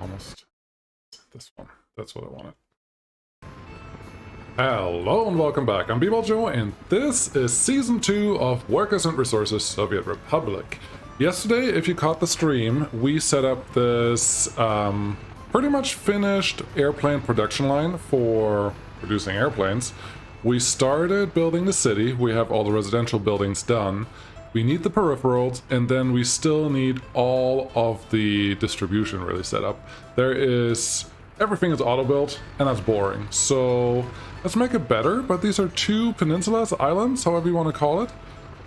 almost this one. That's what I wanted. Hello and welcome back. I'm B-Ball Joe, and this is Season 2 of Workers and Resources Soviet Republic. Yesterday, if you caught the stream, we set up this pretty much finished airplane production line for producing airplanes. We started building the city. We have all the residential buildings done. We need the peripherals, and then we still need all of the distribution really set up. Everything is auto-built, and that's boring. So let's make it better, but these are two peninsulas, islands, however you want to call it.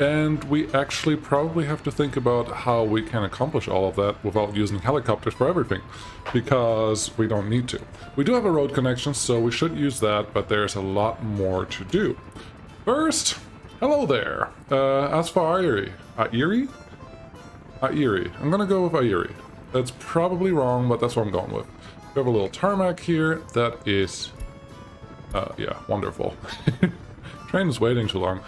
And we actually probably have to think about how we can accomplish all of that without using helicopters for everything, because we don't need to. We do have a road connection, so we should use that, but there's a lot more to do. First, hello there. As for Airi. Airi? Airi. I'm gonna go with Airi. That's probably wrong, but that's what I'm going with. We have a little tarmac here. That is... yeah, wonderful. Train is waiting too long.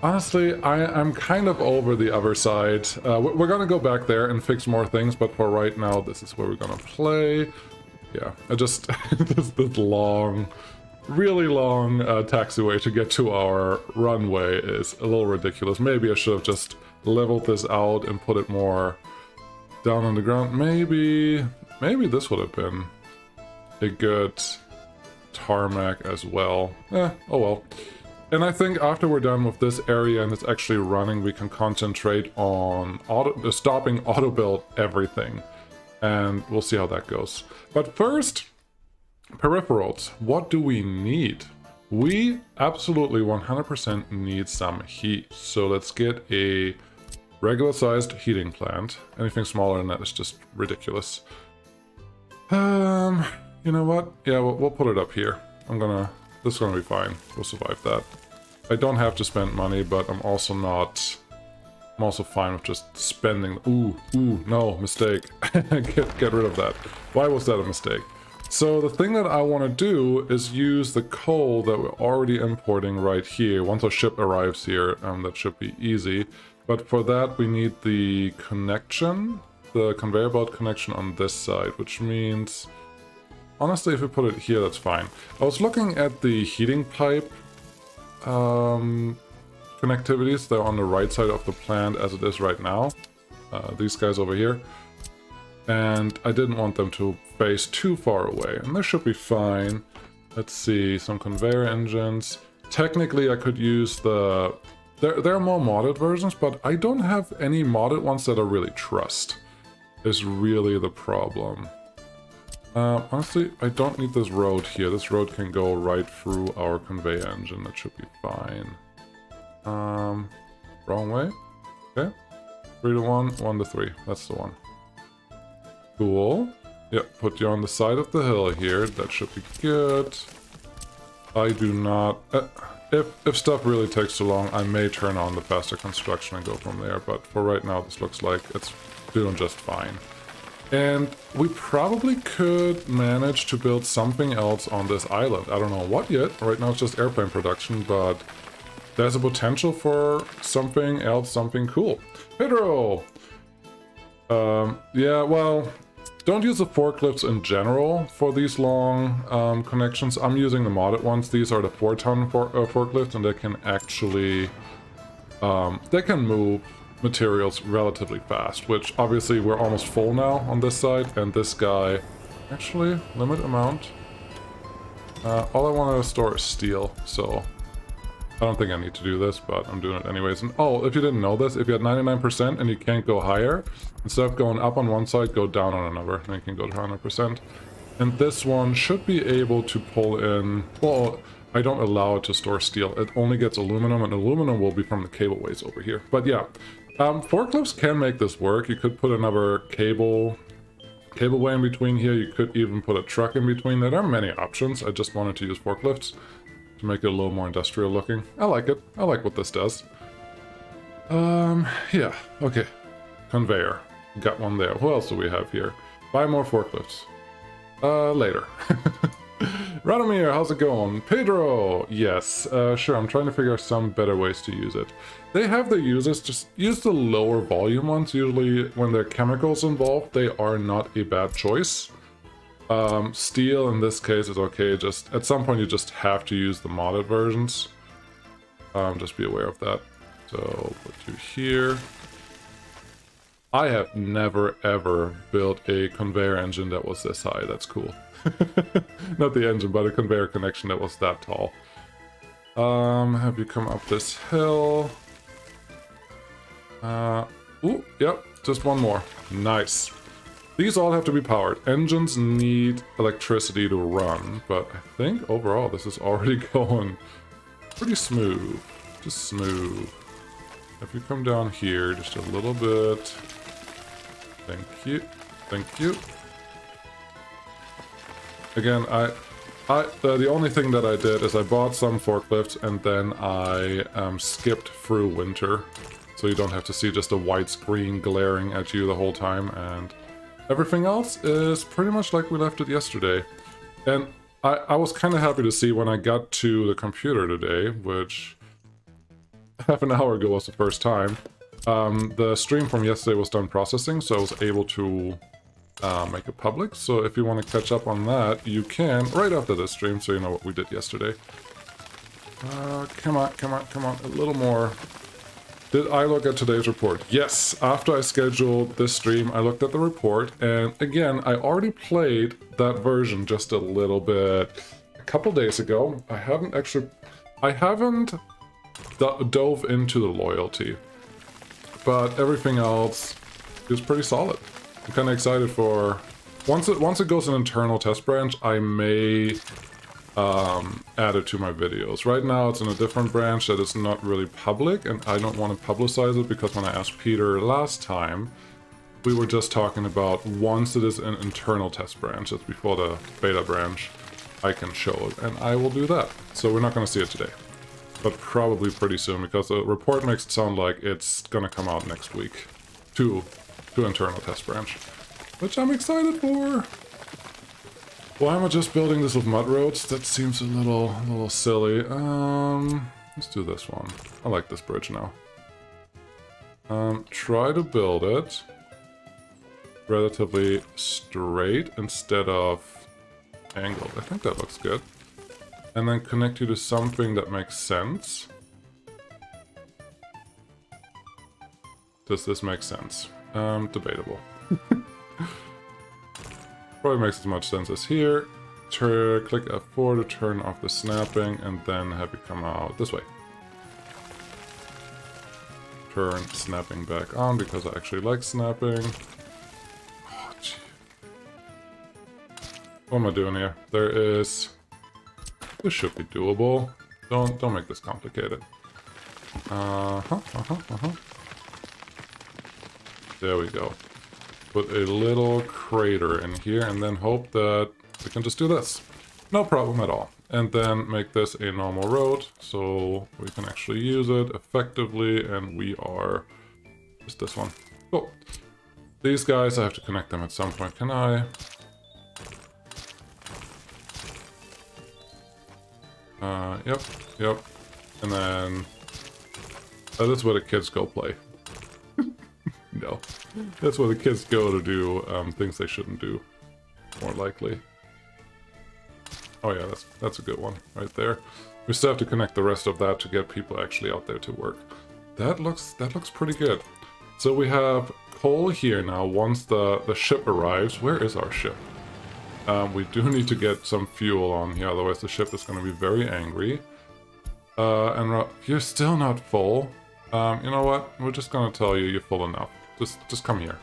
Honestly, I'm kind of over the other side. We're gonna go back there and fix more things, but for right now, this is where we're gonna play. Yeah, I just... this long... really long taxiway to get to our runway is a little ridiculous. Maybe I should have just leveled this out and put it more down on the ground. Maybe this would have been a good tarmac as well. Oh well. And I think after we're done with this area and it's actually running, we can concentrate on stopping auto-build everything. And we'll see how that goes. But first... peripherals. What do we need? We absolutely 100% need some heat. So let's get a regular sized heating plant. Anything smaller than that is just ridiculous. You know what? Yeah, we'll put it up here. This is gonna be fine. We'll survive that. I don't have to spend money, but I'm also fine with just spending. Ooh, no, mistake. Get rid of that. Why was that a mistake? So the thing that I want to do is use the coal that we're already importing right here. Once our ship arrives here, that should be easy. But for that, we need the connection, the conveyor belt connection on this side, which means, honestly, if we put it here, that's fine. I was looking at the heating pipe connectivities. They're on the right side of the plant as it is right now. These guys over here. And I didn't want them to face too far away, and this should be fine. Let's see, some conveyor engines. Technically, I could use the... There are more modded versions, but I don't have any modded ones that I really trust, is really the problem. Honestly, I don't need this road here. This road can go right through our conveyor engine. That should be fine. Wrong way. Okay. 3 to 1, 1 to 3. That's the one. Cool. Yep, put you on the side of the hill here. That should be good. I do not... if stuff really takes too long, I may turn on the faster construction and go from there. But for right now, this looks like it's doing just fine. And we probably could manage to build something else on this island. I don't know what yet. Right now it's just airplane production, but there's a potential for something else, something cool. Pedro! Yeah, well... don't use the forklifts in general for these long connections. I'm using the modded ones. These are the 4-ton forklifts, and they can actually... they can move materials relatively fast, which obviously we're almost full now on this side, and this guy... actually, limit amount. All I want to store is steel, so... I don't think I need to do this, but I'm doing it anyways. And oh, if you didn't know this, if you had 99% and you can't go higher, instead of going up on one side, go down on another, and you can go to 100%. And this one should be able to pull in... well, I don't allow it to store steel. It only gets aluminum, and aluminum will be from the cableways over here. But yeah, forklifts can make this work. You could put another cableway in between here. You could even put a truck in between. There are many options. I just wanted to use forklifts to make it a little more industrial looking. I like it. I like what this does. Yeah, okay. Conveyor. Got one there. Who else do we have here? Buy more forklifts. Later. Radomir, how's it going? Pedro! Yes, sure, I'm trying to figure out some better ways to use it. They have their uses, just use the lower volume ones. Usually when there are chemicals involved, they are not a bad choice. Steel in this case is okay, just at some point you just have to use the modded versions. Just be aware of that. So put you here. I have never ever built a conveyor engine that was this high. That's cool. Not the engine, but a conveyor connection that was that tall. Have you come up this hill? Ooh, yep, just one more. Nice. These all have to be powered. Engines need electricity to run, but I think overall this is already going pretty smooth. Just smooth. If you come down here just a little bit. Thank you. Thank you. Again, the only thing that I did is I bought some forklifts and then I skipped through winter. So you don't have to see just a white screen glaring at you the whole time, and everything else is pretty much like we left it yesterday. And I was kind of happy to see when I got to the computer today, which half an hour ago was the first time. The stream from yesterday was done processing, so I was able to make it public. So if you want to catch up on that, you can right after this stream, so you know what we did yesterday. Come on, come on, come on, a little more. Did I look at today's report? Yes, after I scheduled this stream, I looked at the report, and again, I already played that version just a little bit a couple days ago. I haven't dove into the loyalty, but everything else is pretty solid. I'm kind of excited for once it goes an internal test branch, I may add it to my videos. Right now it's in a different branch that is not really public, and I don't want to publicize it because when I asked Peter last time, we were just talking about once it is an internal test branch, it's before the beta branch, I can show it, and I will do that. So we're not going to see it today, but probably pretty soon, because the report makes it sound like it's going to come out next week to internal test branch, which I'm excited for. Why am I just building this with mud roads? That seems a little silly. Let's do this one. I like this bridge now. Try to build it relatively straight instead of angled. I think that looks good. And then connect you to something that makes sense. Does this make sense? Debatable. Probably makes as much sense as here. Click F4 to turn off the snapping, and then have it come out this way. Turn snapping back on because I actually like snapping. Oh, gee. What am I doing here? This should be doable. Don't make this complicated. There we go. Put a little crater in here and then hope that we can just do this. No problem at all. And then make this a normal road so we can actually use it effectively, and we are just this one. Cool. These guys, I have to connect them at some point. Can I? Yep. And then that is where the kids go play. No. That's where the kids go to do things they shouldn't do, more likely. Oh yeah, that's a good one right there. We still have to connect the rest of that to get people actually out there to work. That looks pretty good. So we have coal here now. Once the ship arrives, where is our ship? We do need to get some fuel on here, otherwise the ship is going to be very angry. And you're still not full. You know what? We're just going to tell you you're full enough. Just come here.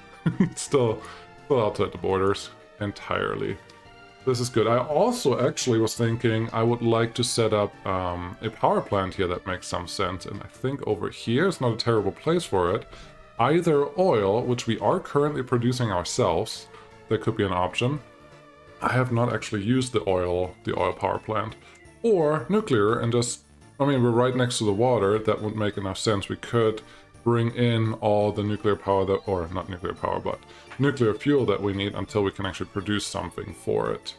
still outside the borders entirely. This is good. I also actually was thinking I would like to set up a power plant here that makes some sense, and I think over here is not a terrible place for it. Either oil, which we are currently producing ourselves, that could be an option. I have not actually used the oil power plant, or nuclear, and just, I mean, we're right next to the water. That would make enough sense. We could bring in all the nuclear power that, or not nuclear power, but nuclear fuel that we need until we can actually produce something for it.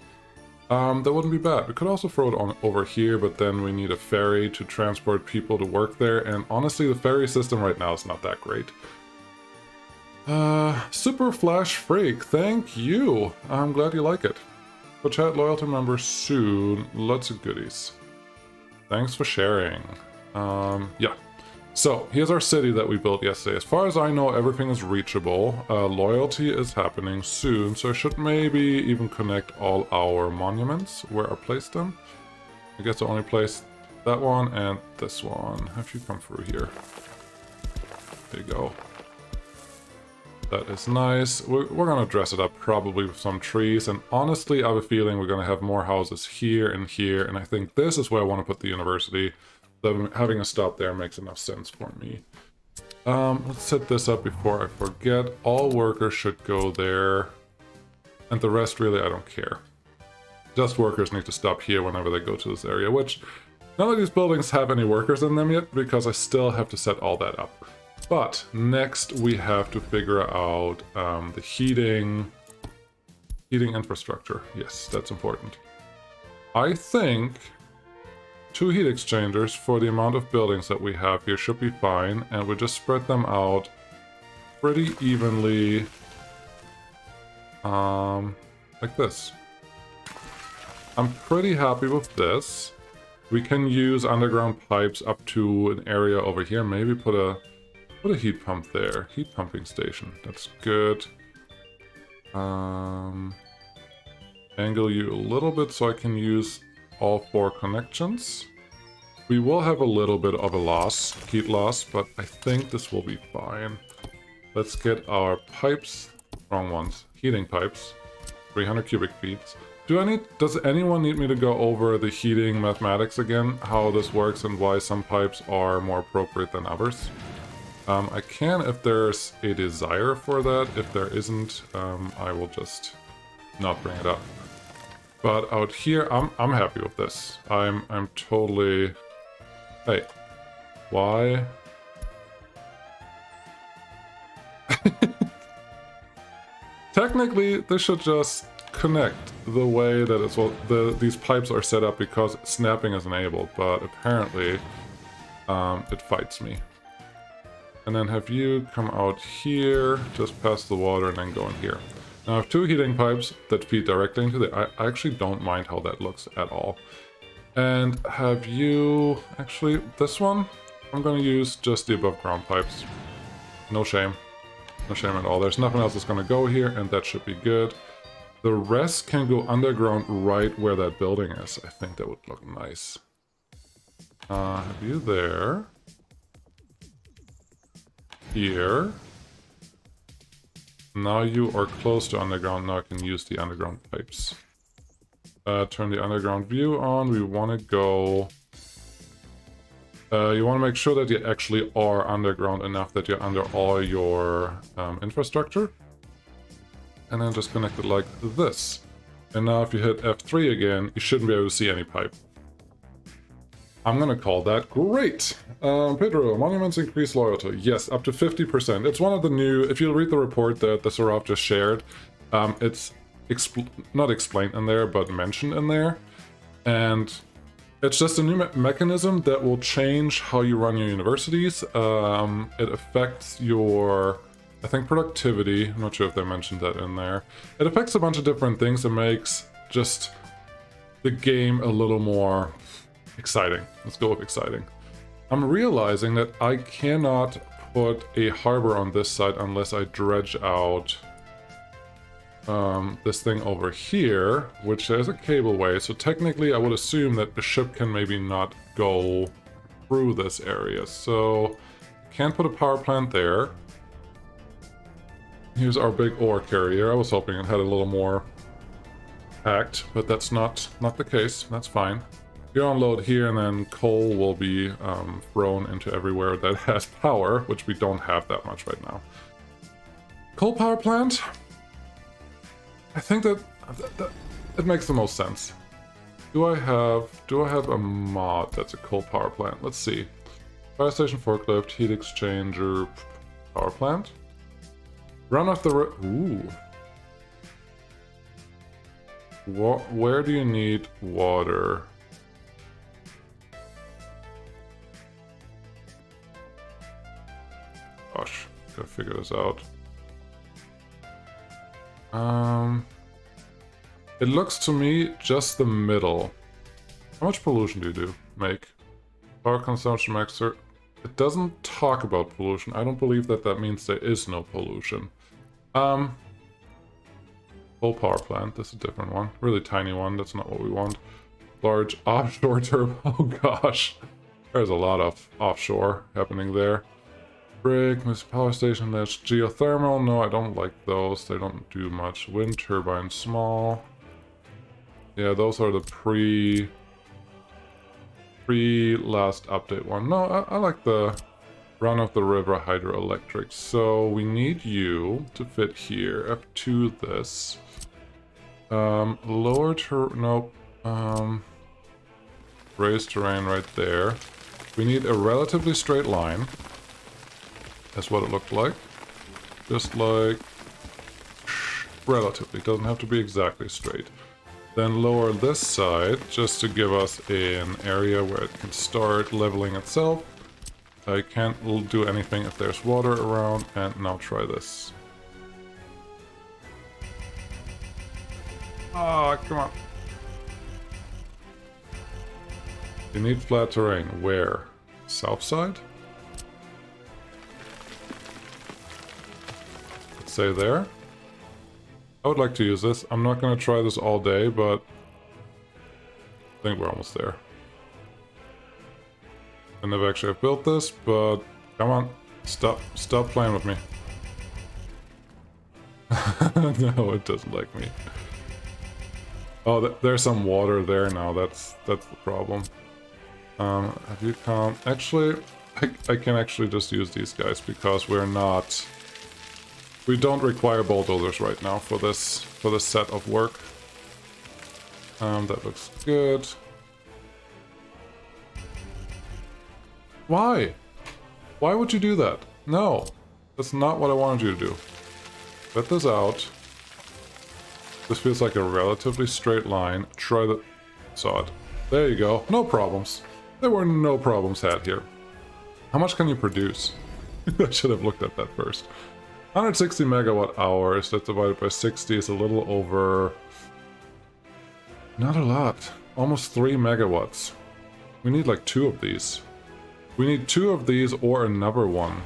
That wouldn't be bad. We could also throw it on over here, but then we need a ferry to transport people to work there, and honestly, the ferry system right now is not that great. Super Flash Freak, thank you. I'm glad you like it. So chat, loyalty member soon. Lots of goodies. Thanks for sharing. Yeah. So here's our city that we built yesterday. As far as I know, everything is reachable. Loyalty is happening soon, so I should maybe even connect all our monuments where I placed them. I guess I only placed that one and this one. Have you come through here? There you go. That is nice. We're gonna dress it up probably with some trees, and honestly I have a feeling we're gonna have more houses here, and I think this is where I want to put the university. So having a stop there makes enough sense for me. Let's set this up before I forget. All workers should go there, and the rest really I don't care. Just workers need to stop here whenever they go to this area, which none of these buildings have any workers in them yet because I still have to set all that up. But next we have to figure out the heating infrastructure. Yes, that's important. I think 2 heat exchangers for the amount of buildings that we have here should be fine, and we'll just spread them out pretty evenly like this. I'm pretty happy with this. We can use underground pipes up to an area over here. Maybe put a heat pump there. Heat pumping station. That's good. Angle you a little bit so I can use all 4 connections. We will have a little bit of a heat loss, but I think this will be fine. Let's get our pipes, wrong ones, heating pipes, 300 cubic feet. Does anyone need me to go over the heating mathematics again, how this works and why some pipes are more appropriate than others? I can if there's a desire for that. If there isn't, I will just not bring it up. But out here, I'm happy with this. I'm totally... Hey, why? Technically, this should just connect the way that it's these pipes are set up because snapping is enabled, but apparently it fights me. And then have you come out here, just past the water, and then go in here. Now I have 2 heating pipes that feed directly into the... I actually don't mind how that looks at all. And have you... Actually, this one, I'm going to use just the above ground pipes. No shame. No shame at all. There's nothing else that's going to go here, and that should be good. The rest can go underground right where that building is. I think that would look nice. Have you there. Here. Now you are close to underground. Now I can use the underground pipes. Turn the underground view on. We want to go... you want to make sure that you actually are underground enough that you're under all your infrastructure. And then just connect it like this. And now if you hit F3 again, you shouldn't be able to see any pipe. I'm gonna call that great. Pedro, monuments increase loyalty. Yes, up to 50%. It's one of the new, if you read the report that the Seraph just shared, it's not explained in there, but mentioned in there. And it's just a new mechanism that will change how you run your universities. It affects your, I think, productivity. I'm not sure if they mentioned that in there. It affects a bunch of different things and makes just the game a little more exciting. Let's go with exciting. I'm realizing that I cannot put a harbor on this side unless I dredge out this thing over here, which there's a cableway. So technically I would assume that the ship can maybe not go through this area. So can't put a power plant there. Here's our big ore carrier. I was hoping it had a little more packed, but that's not the case. That's fine. You unload here, and then coal will be thrown into everywhere that has power, which we don't have that much right now. Coal power plant? I think that it makes the most sense. Do I have a mod that's a coal power plant? Let's see. Fire station, forklift, heat exchanger, power plant. Run off the ooh. Where do you need water? Gosh, gotta figure this out. It looks to me just the middle. How much pollution do you make? Power consumption max. It doesn't talk about pollution. I don't believe that that means there is no pollution. Full power plant. That's a different one. Really tiny one. That's not what we want. Large offshore turbo. Oh gosh. There's a lot of offshore happening there. Brick, Miss Power Station, that's geothermal. No, I don't like those. They don't do much. Wind turbine, small. Yeah, those are the pre-last update one. No, I like the run-of-the-river hydroelectric. So we need you to fit here up to this. Nope. Raised terrain right there. We need a relatively straight line. That's what it looked like. Just like... relatively. Doesn't have to be exactly straight. Then lower this side, just to give us an area where it can start leveling itself. I can't do anything if there's water around, and now try this. Ah, come on. You need flat terrain. Where? South side? Let's say there. I would like to use this. I'm not going to try this all day, but I think we're almost there. I never actually have built this, but come on. Stop playing with me. No, it doesn't like me. Oh, there's some water there now. That's the problem. Have you come? Actually, I can actually just use these guys because we don't require bulldozers right now for this set of work. That looks good. Why? Why would you do that? No, that's not what I wanted you to do. Let this out. This feels like a relatively straight line. Try the... saw it. There you go. No problems. There were no problems had here. How much can you produce? I should have looked at that first. 160 megawatt hours. That's divided by 60 is a little over... not a lot. Almost 3 megawatts. We need like 2 of these. We need 2 of these or another one.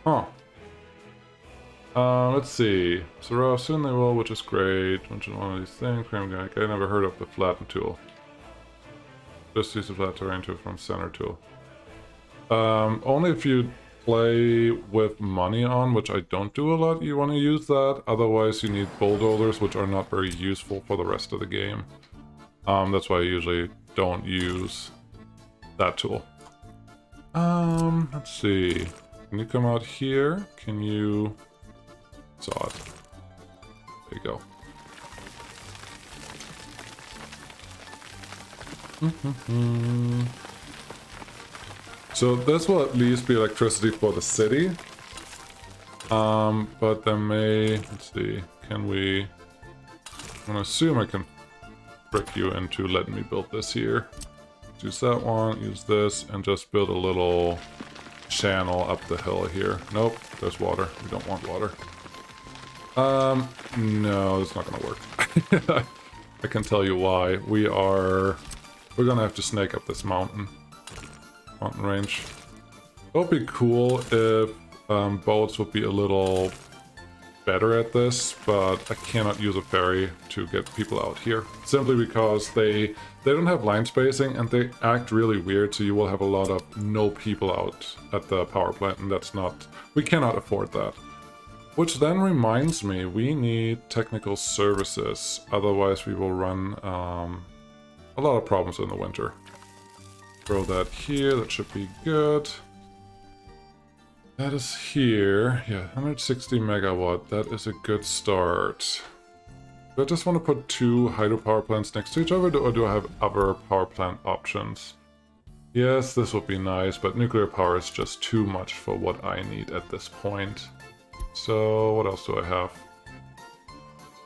Huh. Let's see. So soon they will, which is great. Which is one of these things. I never heard of the flatten tool. Just use the flat terrain tool from center tool. Only if you play with money on, which I don't do a lot, you want to use that. Otherwise you need bulldozers, which are not very useful for the rest of the game. That's why I usually don't use that tool. Let's see. Can you come out here? Can you... saw it. There you go. So this will at least be electricity for the city. But there may... let's see. Can we... I'm gonna assume I can trick you into letting me build this here. Use that one, use this, and just build a little channel up the hill here. Nope, there's water. We don't want water. No, it's not gonna work. I can tell you why. We're gonna have to snake up this mountain range. It would be cool if boats would be a little better at this, but I cannot use a ferry to get people out here. Simply because they don't have line spacing and they act really weird, so you will have a lot of no people out at the power plant, and that's not... we cannot afford that. Which then reminds me, we need technical services, otherwise we will run a lot of problems in the winter. Throw that here, that should be good. That is here, yeah, 160 megawatt, that is a good start. Do I just want to put 2 hydropower plants next to each other, or do I have other power plant options? Yes, this would be nice, but nuclear power is just too much for what I need at this point. So, what else do I have?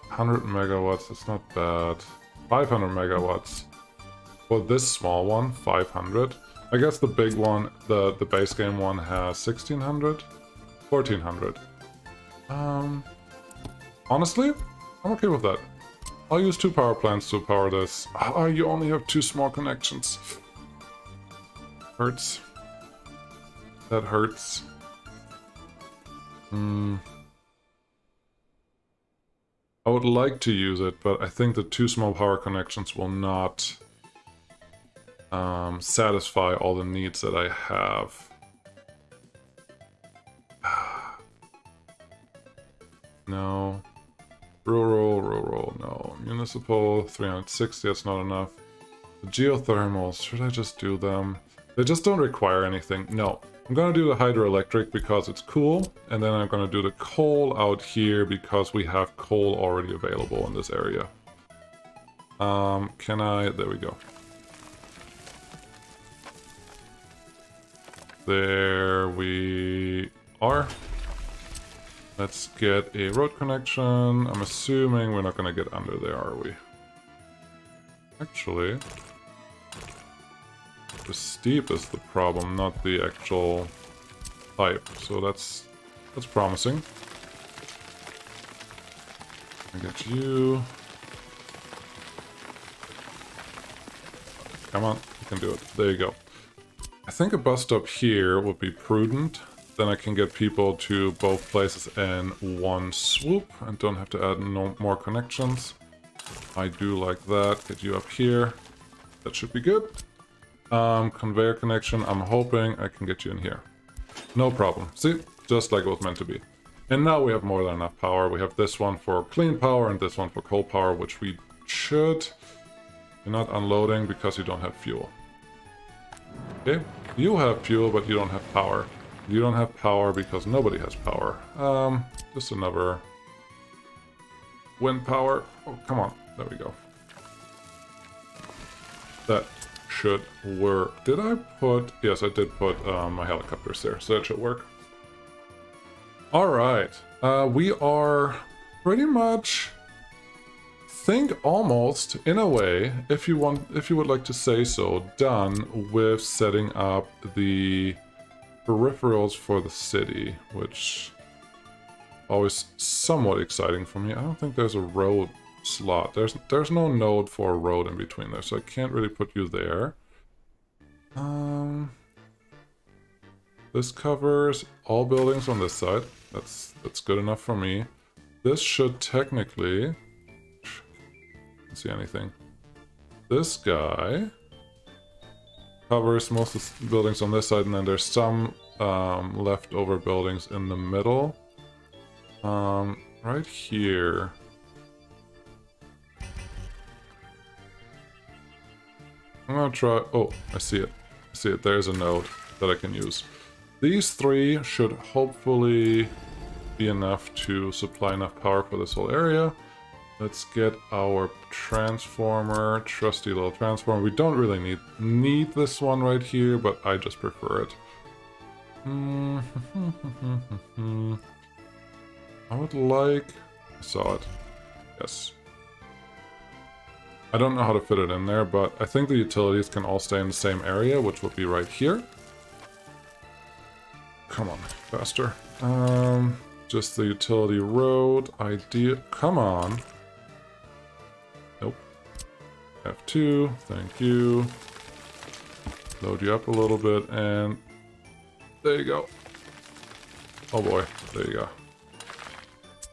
100 megawatts, that's not bad. 500 megawatts. For this small one, 500. I guess the big one, the base game one, has 1600? 1400. Honestly, I'm okay with that. I'll use 2 power plants to power this. Ah, you only have 2 small connections. Hurts. That hurts. I would like to use it, but I think the 2 small power connections will not satisfy all the needs that I have. No. Rural, no. Municipal, 360, that's not enough. The geothermals, should I just do them? They just don't require anything. No. I'm gonna do the hydroelectric because it's cool, and then I'm gonna do the coal out here because we have coal already available in this area. Can I... there we go. There we are. Let's get a road connection. I'm assuming we're not gonna get under there, are we? Actually, the steep is the problem, not the actual pipe. So that's promising. I get you. Come on, you can do it. There you go. I think a bus stop here would be prudent. Then I can get people to both places in one swoop and don't have to add no more connections. I do like that. Get you up here. That should be good. Conveyor connection. I'm hoping I can get you in here. No problem. See? Just like it was meant to be. And now we have more than enough power. We have this one for clean power and this one for coal power, which we should... You're not unloading because you don't have fuel. Okay? You have fuel, but you don't have power. You don't have power because nobody has power. Just another wind power. Oh, come on. There we go. That should work. Did I put... Yes, I did put my helicopters there, so that should work. Alright. We are pretty much... think almost, in a way, if you would like to say so, done with setting up the peripherals for the city, which always somewhat exciting for me. I don't think there's a road slot. There's no node for a road in between there, so I can't really put you there. This covers all buildings on this side. That's good enough for me. This should technically... Can't see anything. This guy covers most of the buildings on this side, and then there's some leftover buildings in the middle. Right here. I'm gonna try... Oh, I see it. I see it. There's a node that I can use. These 3 should hopefully be enough to supply enough power for this whole area. Let's get our transformer, trusty little transformer. We don't really need this one right here, but I just prefer it. I would like... I saw it. Yes. I don't know how to fit it in there, but I think the utilities can all stay in the same area, which would be right here. Come on, faster. Just the utility road idea. Come on. Nope. F2, thank you. Load you up a little bit, and there you go. Oh boy, there you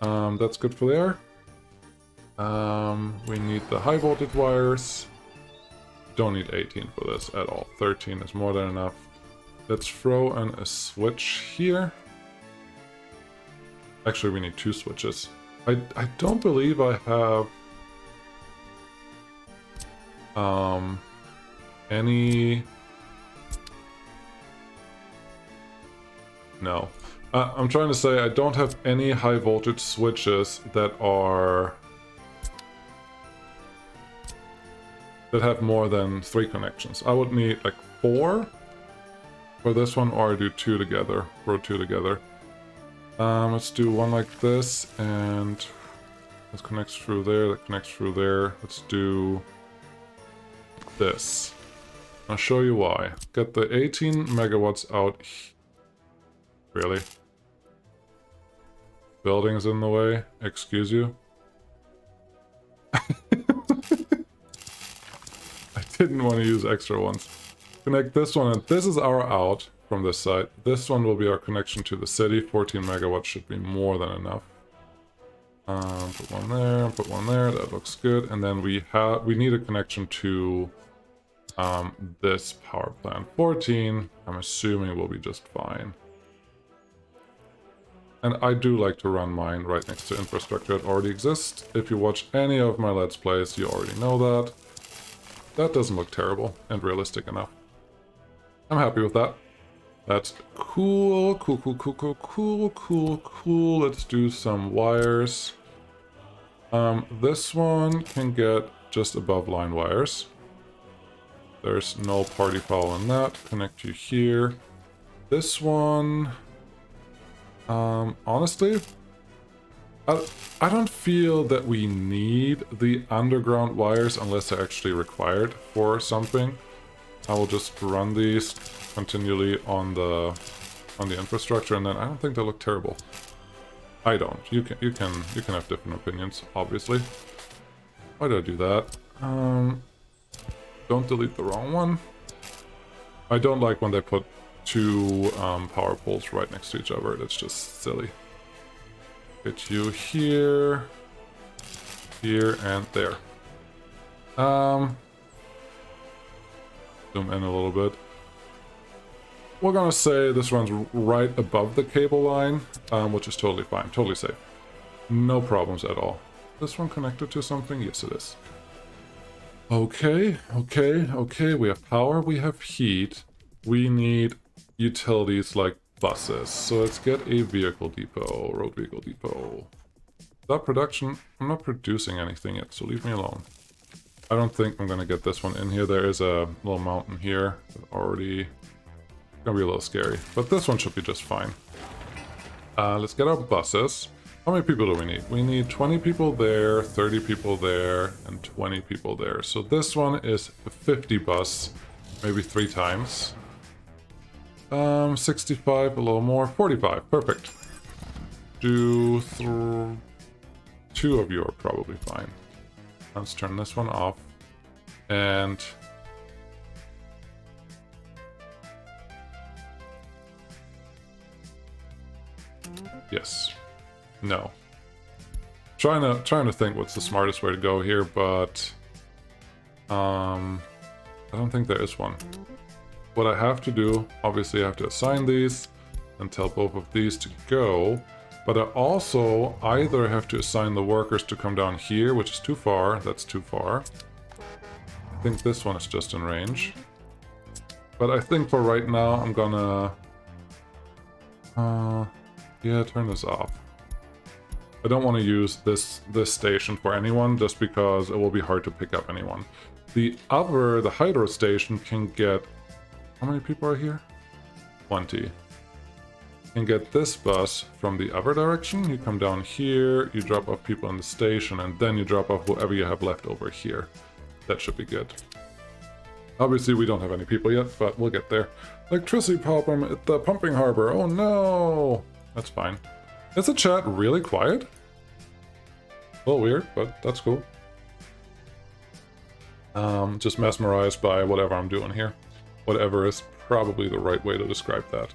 go. That's good for there. We need the high voltage wires. Don't need 18 for this at all. 13 is more than enough. Let's throw in a switch here. Actually, we need 2 switches. I don't believe I have any... No. I'm trying to say I don't have any high voltage switches that are... that have more than 3 connections. I would need like 4 for this one, or I do 2 together. Throw 2 together. Let's do one like this, and this connects through there, that connects through there. Let's do this. I'll show you why. Get the 18 megawatts out. Really? Building's in the way? Excuse you? didn't want to use extra ones. Connect this one, and this is our out from this side. This one will be our connection to the city. 14 megawatts should be more than enough. Put one there, put one there. That looks good. And then we need a connection to this power plant. 14, I'm assuming will be just fine. And I do like to run mine right next to infrastructure that already exists. If you watch any of my Let's Plays, you already know that. That doesn't look terrible and realistic enough. I'm happy with that. That's cool, cool, cool, cool, cool, cool, cool, cool. Let's do some wires. This one can get just above line wires. There's no party foul in that. Connect you here. This one... honestly, I don't feel that we need the underground wires unless they're actually required for something. I will just run these continually on the infrastructure, and then I don't think they look terrible. I don't. You can have different opinions, obviously. Why did I do that? Don't delete the wrong one. I don't like when they put two power poles right next to each other. That's just silly. Get you here, here, and there. Zoom in a little bit. We're gonna say this runs right above the cable line, which is totally fine, totally safe. No problems at all. This one connected to something? Yes, it is. Okay, okay, okay. We have power, we have heat. We need utilities like buses. So let's get a vehicle depot, road vehicle depot. That production, I'm not producing anything yet, so leave me alone. I don't think I'm gonna get this one in here. There is a little mountain here that already gonna be a little scary, but this one should be just fine. Let's get our buses. How many people do we need? We need 20 people there, 30 people there, and 20 people there. So this one is a 50 bus, maybe 3 times. 65, a little more, 45, perfect. 2 of you are probably fine. Let's turn this one off. And yes. No. Trying to think what's the smartest way to go here, but I don't think there is one. What I have to do, obviously I have to assign these and tell both of these to go, but I also either have to assign the workers to come down here, which is too far. That's too far. I think this one is just in range. But I think for right now I'm gonna yeah, turn this off. I don't want to use this station for anyone, just because it will be hard to pick up anyone. The hydro station can get... How many people are here? 20. You can get this bus from the other direction. You come down here, you drop off people in the station, and then you drop off whoever you have left over here. That should be good. Obviously we don't have any people yet, but we'll get there. Electricity problem at the pumping harbor. Oh no! That's fine. Is the chat really quiet? A little weird, but that's cool. Just mesmerized by whatever I'm doing here. Whatever is probably the right way to describe that.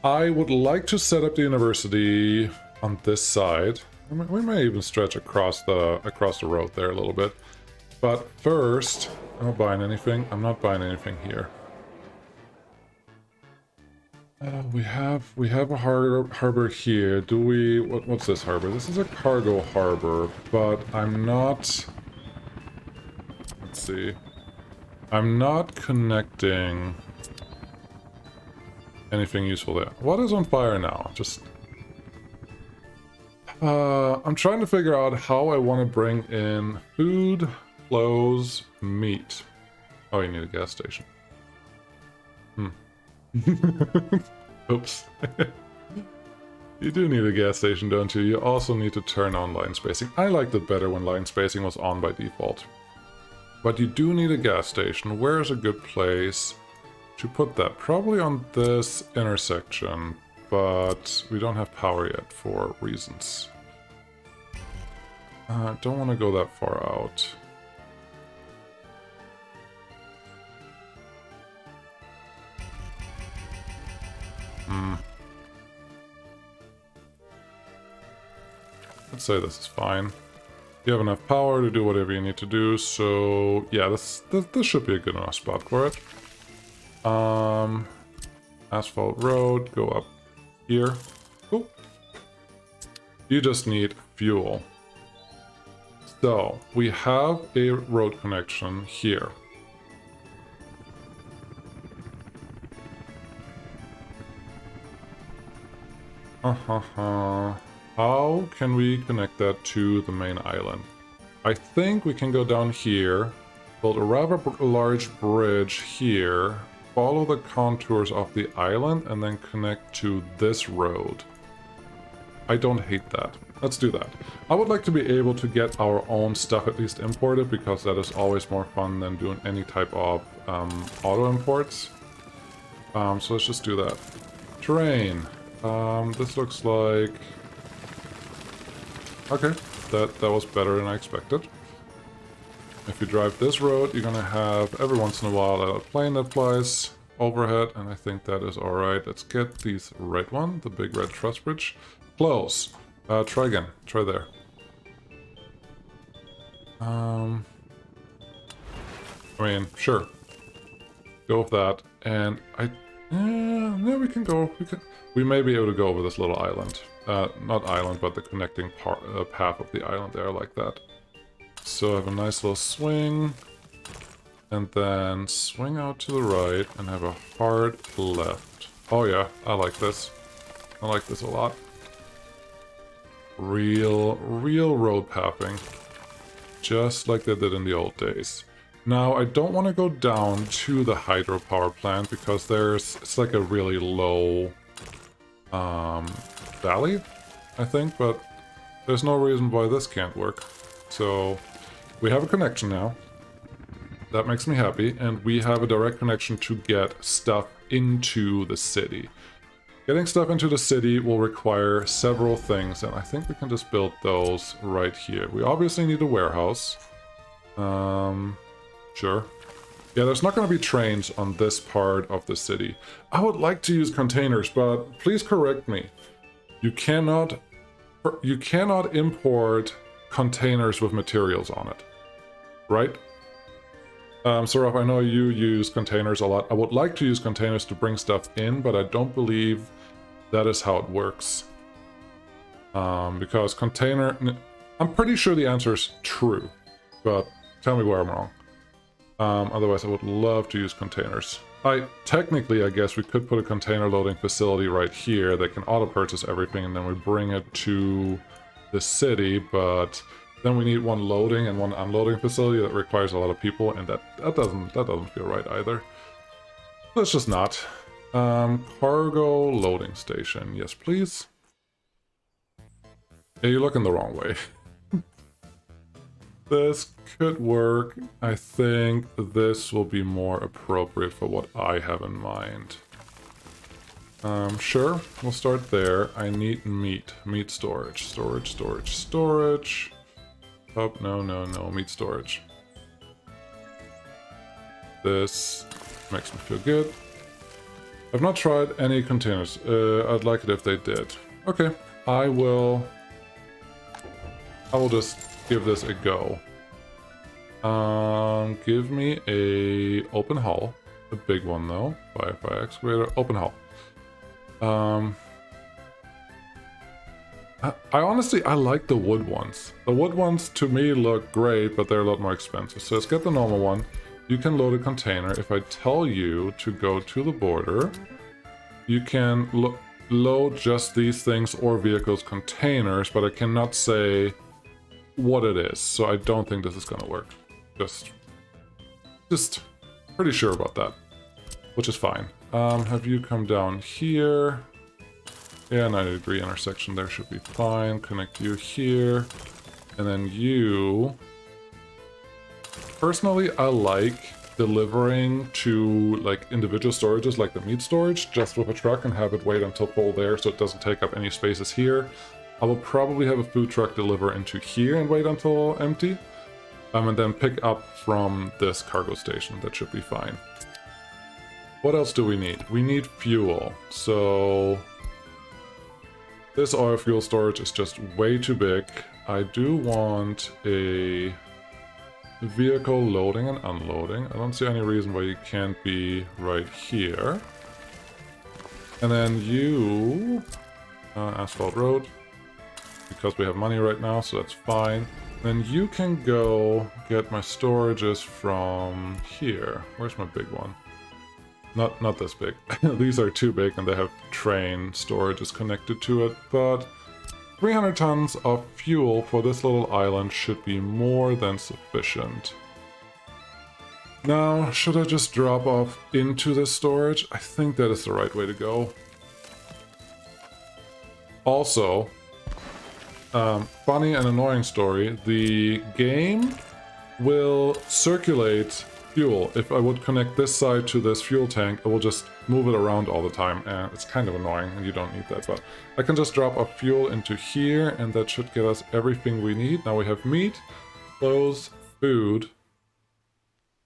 I would like to set up the university on this side. We may even stretch across the road there a little bit. But first, I'm not buying anything. I'm not buying anything here. We have a harbor here. Do we... What's this harbor? This is a cargo harbor, but I'm not... Let's see. I'm not connecting anything useful there. What is on fire now? Just... I'm trying to figure out how I want to bring in food, clothes, meat. Oh, you need a gas station. Oops. You do need a gas station, don't you? You also need to turn on line spacing. I liked it better when line spacing was on by default. But you do need a gas station. Where is a good place to put that? Probably on this intersection, but we don't have power yet for reasons. Don't want to go that far out. Let's say this is fine. You have enough power to do whatever you need to do, so yeah, this should be a good enough spot for it. Asphalt road, go up here. Cool. You just need fuel. So, we have a road connection here. How can we connect that to the main island? I think we can go down here, build a rather large bridge here, follow the contours of the island, and then connect to this road. I don't hate that. Let's do that. I would like to be able to get our own stuff at least imported, because that is always more fun than doing any type of auto imports. So let's just do that. Terrain. This looks like... Okay, that was better than I expected. If you drive this road, you're gonna have every once in a while a plane that flies overhead, and I think that is alright. Let's get these red one, the big red truss bridge. Close. Try again. Try there. I mean, sure. Go with that. And yeah, we can go. We may be able to go over this little island. Not island, but the connecting path of the island there, like that. So I have a nice little swing. And then swing out to the right and have a hard left. Oh yeah, I like this. I like this a lot. Real road pathing. Just like they did in the old days. Now, I don't want to go down to the hydropower plant because it's like a really low valley, I think, but there's no reason why this can't work. So, we have a connection now. That makes me happy, and we have a direct connection to get stuff into the city. Getting stuff into the city will require several things, and I think we can just build those right here. We obviously need a warehouse. Sure. Yeah, there's not going to be trains on this part of the city. I would like to use containers, but please correct me. You cannot import containers with materials on it, right? Soraf, I know you use containers a lot. I would like to use containers to bring stuff in, but I don't believe that is how it works. Because I'm pretty sure the answer is true, but tell me where I'm wrong. Otherwise, I would love to use containers. Technically, I guess we could put a container loading facility right here that can auto-purchase everything, and then we bring it to the city, but then we need one loading and one unloading facility that requires a lot of people, and that doesn't feel right either. Let's just not. Cargo loading station. Yes, please. Yeah, you're looking the wrong way. This could work. I think this will be more appropriate for what I have in mind. Sure, we'll start there. I need meat. Meat storage. Storage. Oh, no. Meat storage. This makes me feel good. I've not tried any containers. I'd like it if they did. Okay, I will just give this a go. Give me a open hull. A big one though. Firefly excavator. Open hull. I like the wood ones. The wood ones to me look great, but they're a lot more expensive. So let's get the normal one. You can load a container. If I tell you to go to the border, you can load just these things or vehicles containers, but I cannot say what it is. So I don't think this is gonna work. Just pretty sure about that, which is fine. Have you come down here? Yeah, 90-degree intersection there should be fine. Connect you here. And then you... Personally, I like delivering to like individual storages like the meat storage just with a truck and have it wait until full there so it doesn't take up any spaces here. I will probably have a food truck deliver into here and wait until empty. And then pick up from this cargo station. That should be fine. What else do we need? We need fuel. So... this oil fuel storage is just way too big. I do want a vehicle loading and unloading. I don't see any reason why you can't be right here. And then you... asphalt road. Because we have money right now, so that's fine. Then you can go get my storages from here. Where's my big one? Not this big. These are too big and they have train storages connected to it, but 300 tons of fuel for this little island should be more than sufficient. Now, should I just drop off into the storage? I think that is the right way to go. Also, funny and annoying story, the game will circulate fuel. If I would connect this side to this fuel tank, it will just move it around all the time, and it's kind of annoying, and you don't need that, but I can just drop off fuel into here, and that should get us everything we need. Now we have meat, clothes, food,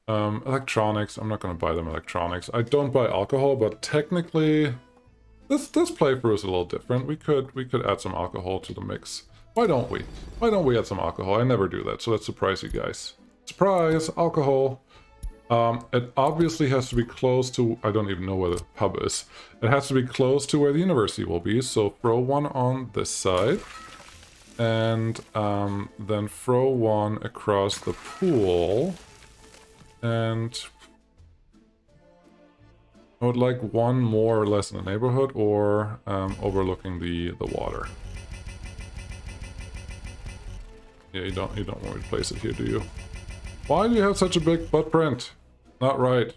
electronics. I'm not going to buy them electronics. I don't buy alcohol, but technically this playthrough is a little different. We could add some alcohol to the mix. Why don't we? Why don't we add some alcohol? I never do that, so let's surprise you guys. Surprise! Alcohol! It obviously has to be close to... I don't even know where the pub is. It has to be close to where the university will be, so throw one on this side. And then throw one across the pool. And I would like one more or less in the neighborhood, or overlooking the water. Yeah, you don't want me to place it here, do you? Why do you have such a big footprint? Not right.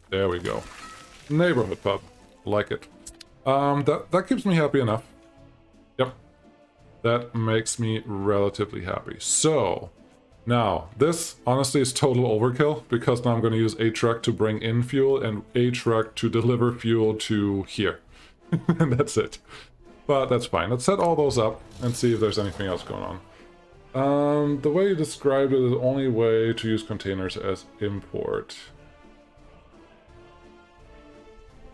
There we go. Neighborhood pub. Like it. That keeps me happy enough. Yep. That makes me relatively happy. So, now, this honestly is total overkill, because now I'm going to use a truck to bring in fuel and a truck to deliver fuel to here. And that's it. But that's fine. Let's set all those up and see if there's anything else going on. The way you described it is the only way to use containers as import.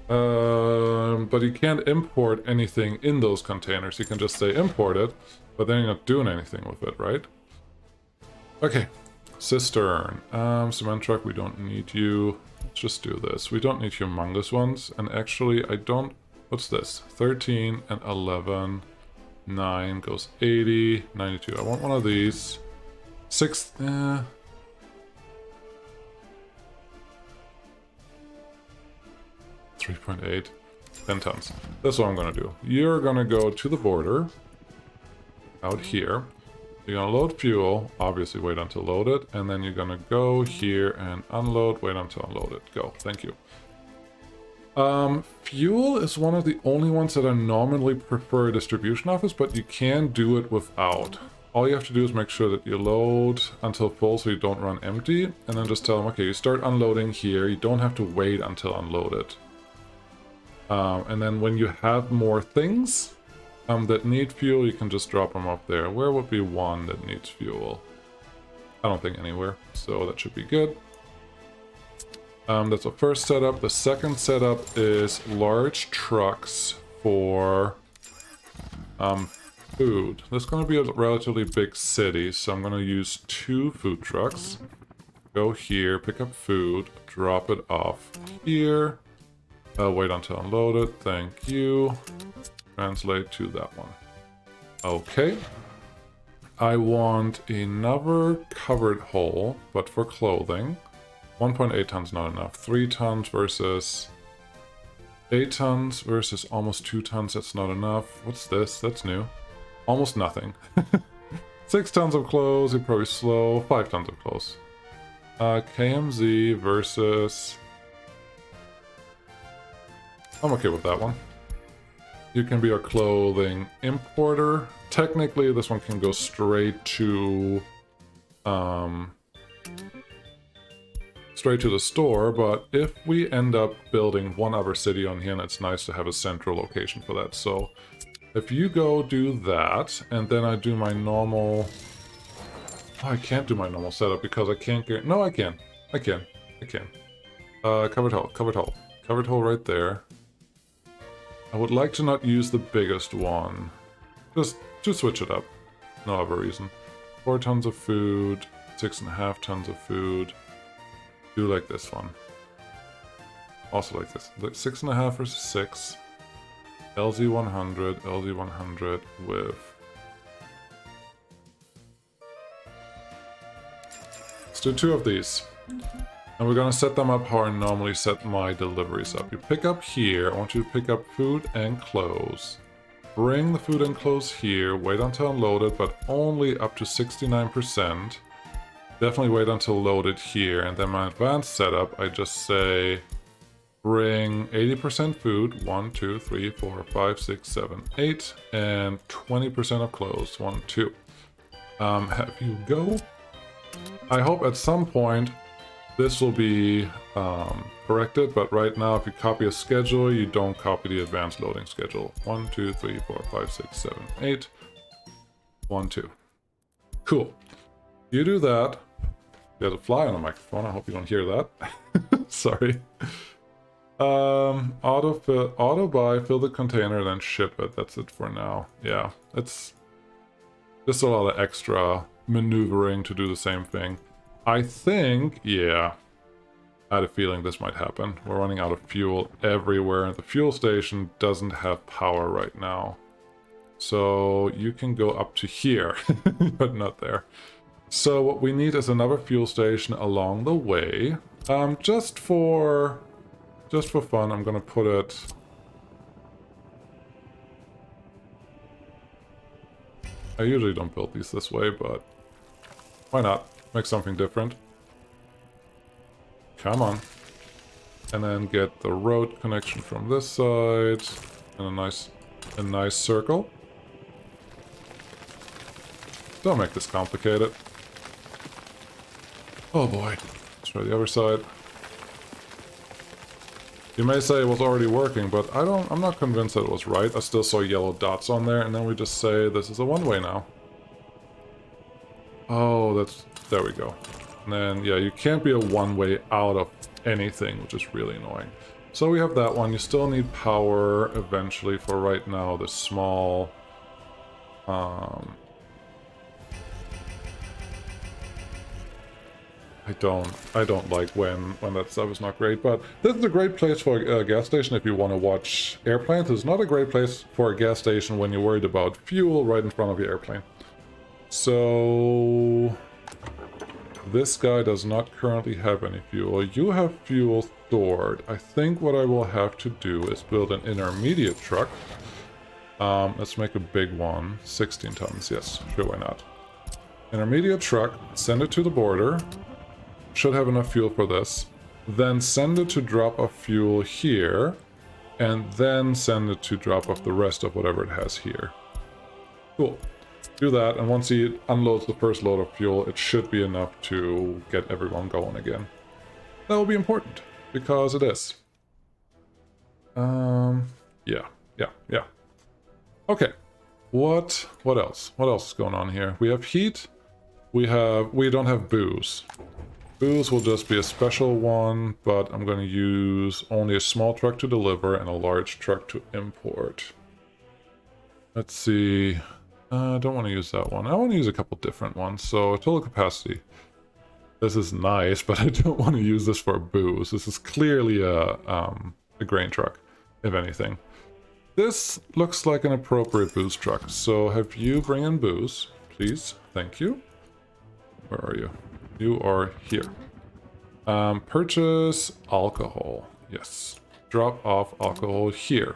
But you can't import anything in those containers. You can just say import it, but then you're not doing anything with it, right? Okay. Cistern. Cement truck, we don't need you. Let's just do this. We don't need humongous ones. And actually, I don't... What's this? 13 and 11... 9 goes 80, 92. I want one of these. 6, 3.8, 10 tons. That's what I'm gonna do. You're gonna go to the border, out here. You're gonna load fuel, obviously wait until loaded, and then you're gonna go here and unload, wait until unloaded. Go, thank you. Fuel is one of the only ones that I normally prefer a distribution office, but you can do it without. All you have to do is make sure that you load until full so you don't run empty, and then just tell them, okay, you start unloading here, you don't have to wait until unloaded. And then when you have more things that need fuel, you can just drop them up there. Where would be one that needs fuel? I don't think anywhere, so that should be good. That's the first setup. The second setup is large trucks for food. This is going to be a relatively big city, so I'm going to use 2 food trucks. Go here, pick up food, drop it off here. Wait until unloaded. Thank you. Translate to that one. Okay. I want another covered hole, but for clothing. 1.8 tons not enough. 3 tons versus 8 tons versus almost 2 tons. That's not enough. What's this? That's new. Almost nothing. 6 tons of clothes. You're probably slow. 5 tons of clothes. KMZ versus... I'm okay with that one. You can be our clothing importer. Technically, this one can go straight to... straight to the store, but if we end up building one other city on here, and it's nice to have a central location for that. So if you go do that, and then I do my normal... Oh, I can't do my normal setup because I can't get... No, I can. I can. Covered hole, covered hole. Covered hole right there. I would like to not use the biggest one. Just to switch it up. No other reason. 4 tons of food, 6.5 tons of food. Do like this one. Also like this. 6.5 versus 6. LZ 100, LZ 100 with... Let's do 2 of these. And we're gonna set them up how I normally set my deliveries up. You pick up here. I want you to pick up food and clothes. Bring the food and clothes here. Wait until unloaded, but only up to 69%. Definitely wait until loaded here. And then my advanced setup, I just say... Bring 80% food, 1, 2, 3, 4, 5, 6, 7, 8, and 20% of clothes, 1, 2. Have you go? I hope at some point this will be corrected, but right now if you copy a schedule, you don't copy the advanced loading schedule. 1, 2, 3, 4, 5, 6, 7, 8, 1, 2. Cool. You do that. There's a fly on the microphone, I hope you don't hear that. Sorry. Auto buy, fill the container, then ship it. That's it for now. Yeah, it's just a lot of extra maneuvering to do the same thing. I think, yeah, I had a feeling this might happen. We're running out of fuel everywhere, and the fuel station doesn't have power right now. So you can go up to here, but not there. So what we need is another fuel station along the way. Just for fun, I'm gonna put it... I usually don't build these this way, but why not? Make something different. Come on. And then get the road connection from this side. And a nice circle. Don't make this complicated. Oh boy. Let's try the other side. You may say it was already working, but I'm not convinced that it was right. I still saw yellow dots on there, and then we just say this is a one-way now. Oh, there we go. And then, yeah, you can't be a one-way out of anything, which is really annoying. So we have that one. You still need power eventually. For right now, the small... I don't like when that stuff is not great, but this is a great place for a gas station if you want to watch airplanes. It's not a great place for a gas station when you're worried about fuel right in front of your airplane. So... this guy does not currently have any fuel. You have fuel stored. I think what I will have to do is build an intermediate truck. Let's make a big one. 16 tons, yes. Sure, why not? Intermediate truck, send it to the border. Should have enough fuel for this. Then send it to drop off fuel here. And then send it to drop off the rest of whatever it has here. Cool. Do that, and once he unloads the first load of fuel, it should be enough to get everyone going again. That will be important, because it is. Yeah. Okay. What else? What else is going on here? We have heat. We don't have booze. Booze will just be a special one, but I'm going to use only a small truck to deliver and a large truck to import. Let's see. I don't want to use that one. I want to use a couple different ones. So total capacity. This is nice, but I don't want to use this for booze. This is clearly a grain truck, if anything. This looks like an appropriate booze truck. So have you bring in booze, please. Thank you. Where are you? You are here. Purchase alcohol. Yes. Drop off alcohol here.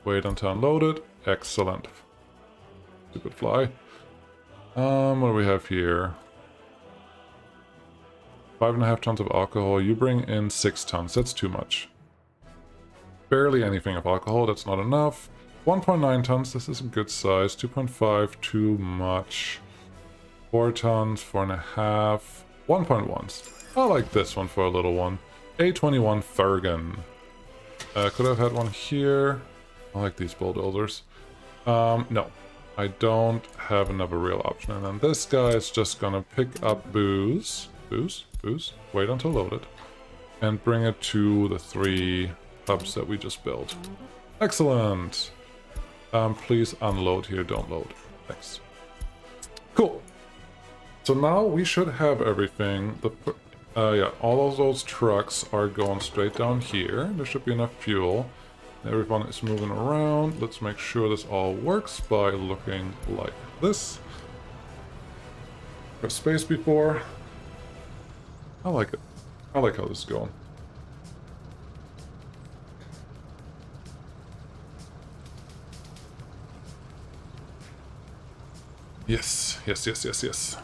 Wait until unloaded. Excellent. Stupid fly. What do we have here? 5.5 tons of alcohol. You bring in 6 tons. That's too much. Barely anything of alcohol. That's not enough. 1.9 tons. This is a good size. 2.5. Too much. 4 tons. 4.5. 1.1s. I like this one for a little one. A21 Fergan. Could have had one here. I like these bulldozers. No. I don't have another real option. And then this guy is just gonna pick up booze. Booze? Wait until loaded. And bring it to the 3 hubs that we just built. Excellent! Please unload here, don't load. Thanks. Cool. So now we should have everything. Yeah, all of those trucks are going straight down here. There should be enough fuel. Everyone is moving around. Let's make sure this all works by looking like this. Press space before. I like it. I like how this is going. Yes, yes, yes, yes, yes.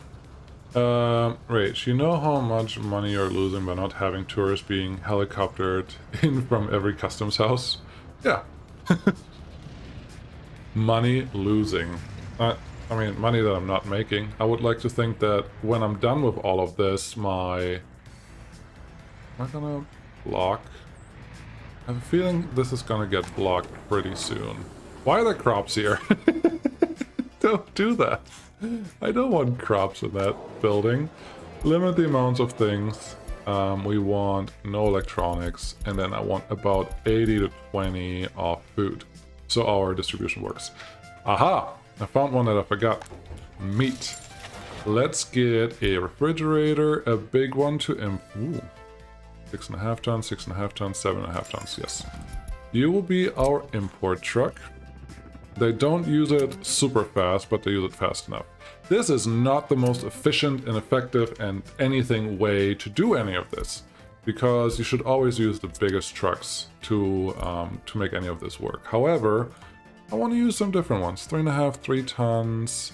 Rach, you know how much money you're losing by not having tourists being helicoptered in from every customs house? Yeah. Money losing. I mean, money that I'm not making. I would like to think that when I'm done with all of this, Am I gonna block? I have a feeling this is gonna get blocked pretty soon. Why are there crops here? Don't do that. I don't want crops in that building. Limit the amounts of things. We want no electronics, and then I want about 80 to 20 of food. So our distribution works. Aha! I found one that I forgot. Meat. Let's get a refrigerator, a big one to Ooh. 6.5 tons, 6.5 tons, 7.5 tons, yes. You will be our import truck. They don't use it super fast, but they use it fast enough. This is not the most efficient and effective and anything way to do any of this, because you should always use the biggest trucks to make any of this work. However, I want to use some different ones. 3.5, 3 tons,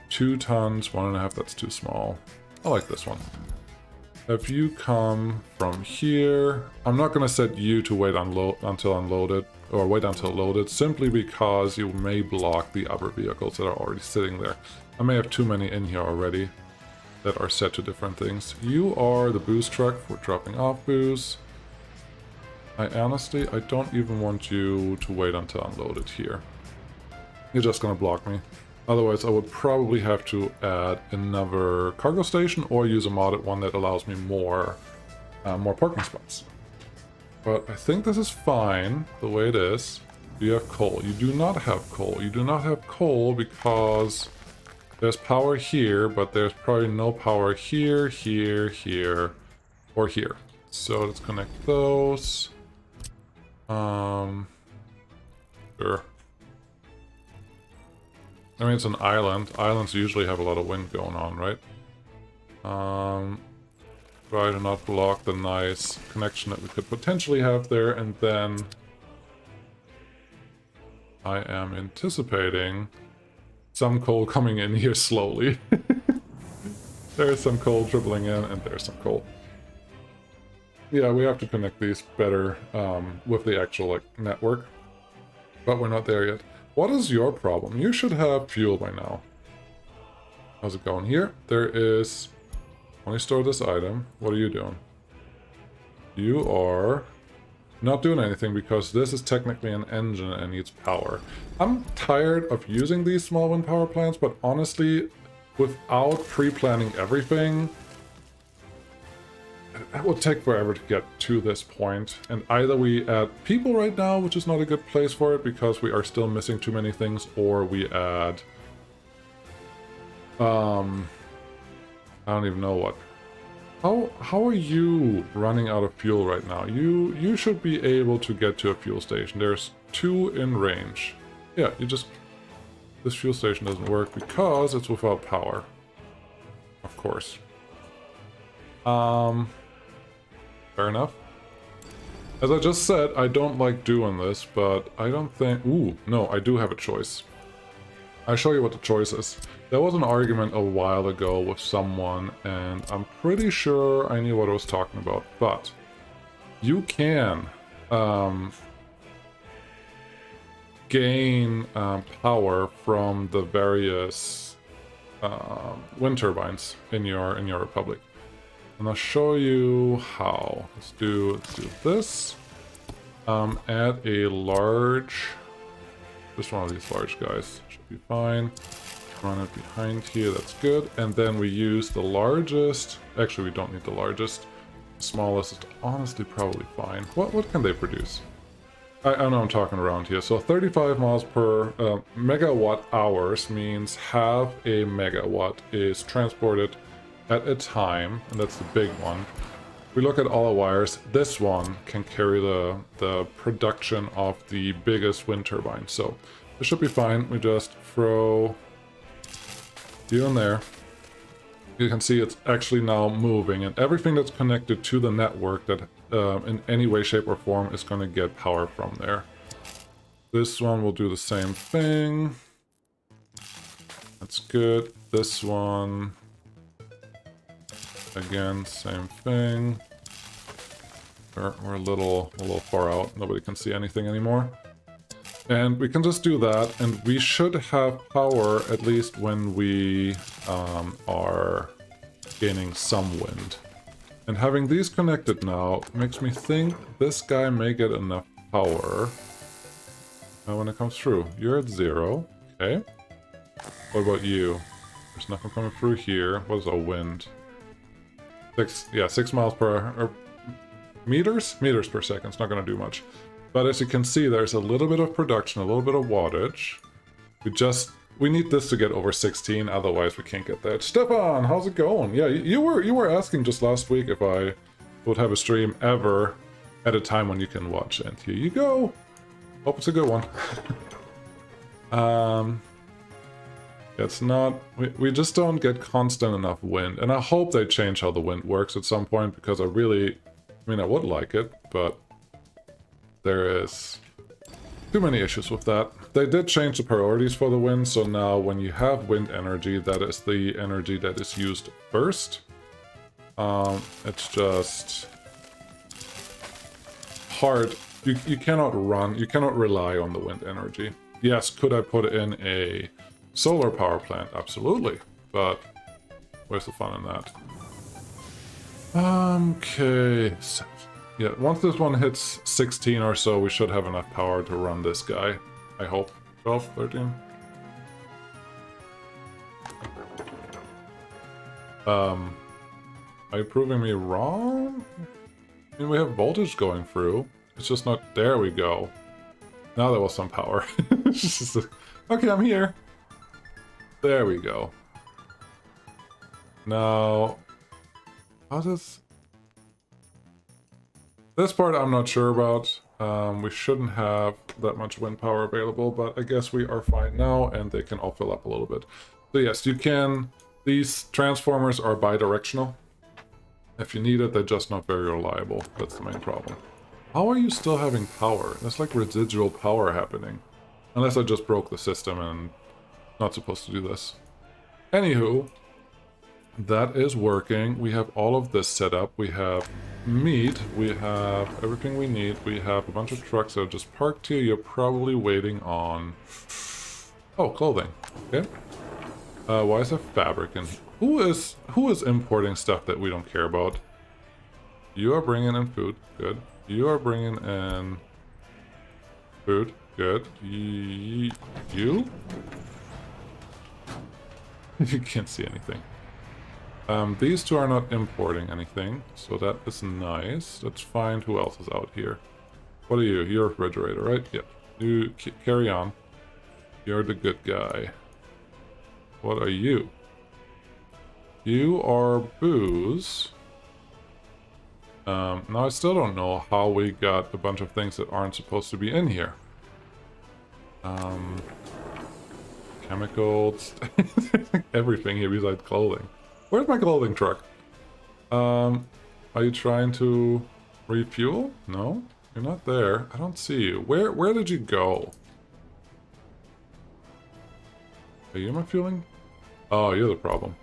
2 tons, 1.5, that's too small. I like this one. If you come from here, I'm not going to set you to wait until unloaded, or wait until loaded, simply because you may block the other vehicles that are already sitting there. I may have too many in here already that are set to different things. You are the booze truck for dropping off booze. I don't even want you to wait until unloaded here. You're just going to block me. Otherwise, I would probably have to add another cargo station or use a modded one that allows me more parking spots. But I think this is fine the way it is. Do you have coal? You do not have coal. You do not have coal because there's power here, but there's probably no power here, here, here, or here. So let's connect those. Sure. I mean, it's an island. Islands usually have a lot of wind going on, right? Try to not block the nice connection that we could potentially have there, and then I am anticipating some coal coming in here slowly. There's some coal dribbling in, and there's some coal. Yeah, we have to connect these better with the actual network, but we're not there yet. What is your problem? You should have fuel by now. How's it going here? There is... Only store this item. What are you doing? You are not doing anything because this is technically an engine and needs power. I'm tired of using these small wind power plants, but honestly, without pre-planning everything, it would take forever to get to this point. And either we add people right now, which is not a good place for it because we are still missing too many things, or we add... I don't even know what. How are you running out of fuel right now? You should be able to get to a fuel station. There's 2 in range. Yeah, this fuel station doesn't work because it's without power. Of course. Fair enough. As I just said, I don't like doing this, but I don't think... Ooh, no, I do have a choice. I'll show you what the choice is. There was an argument a while ago with someone, and I'm pretty sure I knew what I was talking about, but you can gain power from the various wind turbines in your republic. And I'll show you how. Let's do this. Add a large... Just one of these large guys. Should be fine. Run it behind here, that's good. And then we use the largest... Actually, we don't need the largest. The smallest is honestly probably fine. What can they produce? I know I'm talking around here. So 35 miles per megawatt hours means half a megawatt is transported at a time, and that's the big one. We look at all the wires. This one can carry the production of the biggest wind turbine. So this should be fine. We just throw you in there. You can see it's actually now moving, and everything that's connected to the network that in any way, shape, or form is going to get power from there. This one will do the same thing. That's good. This one, again, same thing. We're a little far out. Nobody can see anything anymore. And we can just do that, and we should have power at least when we are gaining some wind. And having these connected now makes me think this guy may get enough power when it comes through. You're at 0. Okay. What about you? There's nothing coming through here. What is a wind? 6 miles per hour. Meters? Meters per second. It's not going to do much. But as you can see, there's a little bit of production, a little bit of wattage. We need this to get over 16, otherwise we can't get that. Stefan, how's it going? Yeah, you were asking just last week if I would have a stream ever at a time when you can watch, and here you go. Hope it's a good one. It's not... We just don't get constant enough wind, and I hope they change how the wind works at some point, because I would like it, but there is too many issues with that. They did change the priorities for the wind, so now when you have wind energy, that is the energy that is used first. It's just hard. You cannot rely on the wind energy. Yes, could I put in a solar power plant? Absolutely, but where's the fun in that? Okay, yeah, once this one hits 16 or so, we should have enough power to run this guy. I hope. 12, 13. Are you proving me wrong? I mean, we have voltage going through. It's just not... There we go. Now there was some power. Okay, I'm here. There we go. Now... How does... This part I'm not sure about. We shouldn't have that much wind power available, but I guess we are fine now, and they can all fill up a little bit. So yes, you can... These transformers are bidirectional. If you need it, they're just not very reliable. That's the main problem. How are you still having power? There's like residual power happening. Unless I just broke the system and not supposed to do this. Anywho, that is working. We have all of this set up. We have meat. We have everything we need. We have a bunch of trucks that are just parked here. You're probably waiting on... Oh, clothing. Okay. Why is there fabric in here? Who is importing stuff that we don't care about? You are bringing in food. Good. You are bringing in food. Good. You? You can't see anything. These two are not importing anything, so that is nice. Let's find who else is out here. What are you? You're a refrigerator, right? Yeah. You carry on. You're the good guy. What are you? You are booze. Now I still don't know how we got a bunch of things that aren't supposed to be in here. Chemicals. Everything here besides clothing. Where's my clothing truck? Are you trying to refuel? No? You're not there. I don't see you. Where did you go? Are you my fueling? Oh, you're the problem.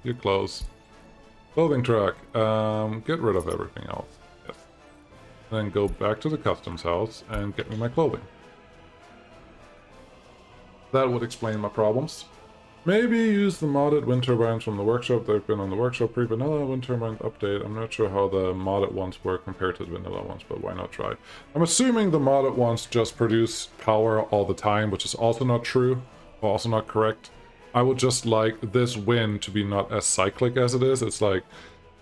You're close. Clothing truck. Get rid of everything else. Yes. Then go back to the customs house and get me my clothing. That would explain my problems. Maybe use the modded wind turbines from the workshop. They've been on the workshop pre-vanilla wind turbines update. I'm not sure how the modded ones work compared to the vanilla ones, but why not try? I'm assuming the modded ones just produce power all the time, which is also not true, also not correct. I would just like this wind to be not as cyclic as it is. It's like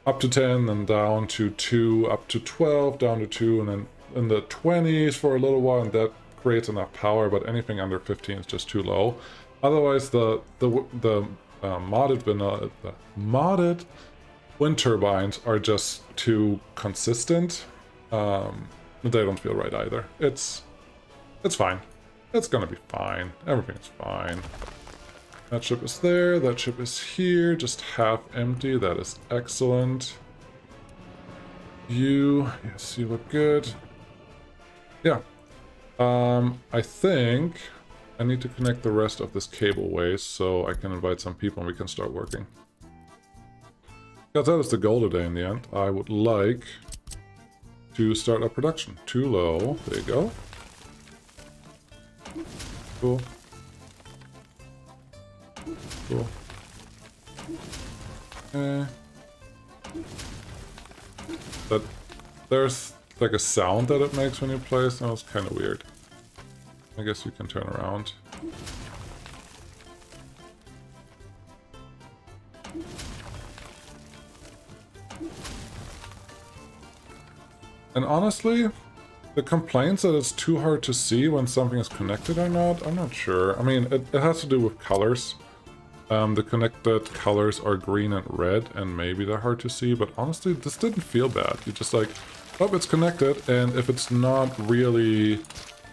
up to 10, then down to 2, up to 12, down to 2, and then in the 20s for a little while, and that creates enough power, but anything under 15 is just too low. Otherwise, the modded wind turbines are just too consistent. They don't feel right either. It's fine. It's gonna be fine. Everything's fine. That ship is there. That ship is here. Just half empty. That is excellent. Yes, you look good. Yeah. I think I need to connect the rest of this cableway so I can invite some people and we can start working. Because that is the goal today in the end. I would like to start up production. Too low. There you go. Cool. Cool. Okay. But there's like a sound that it makes when you play, so it's kind of weird. I guess you can turn around. And honestly, the complaints that it's too hard to see when something is connected or not, I'm not sure. I mean, it has to do with colors. The connected colors are green and red, and maybe they're hard to see, but honestly, this didn't feel bad. You just like, oh, it's connected, and if it's not really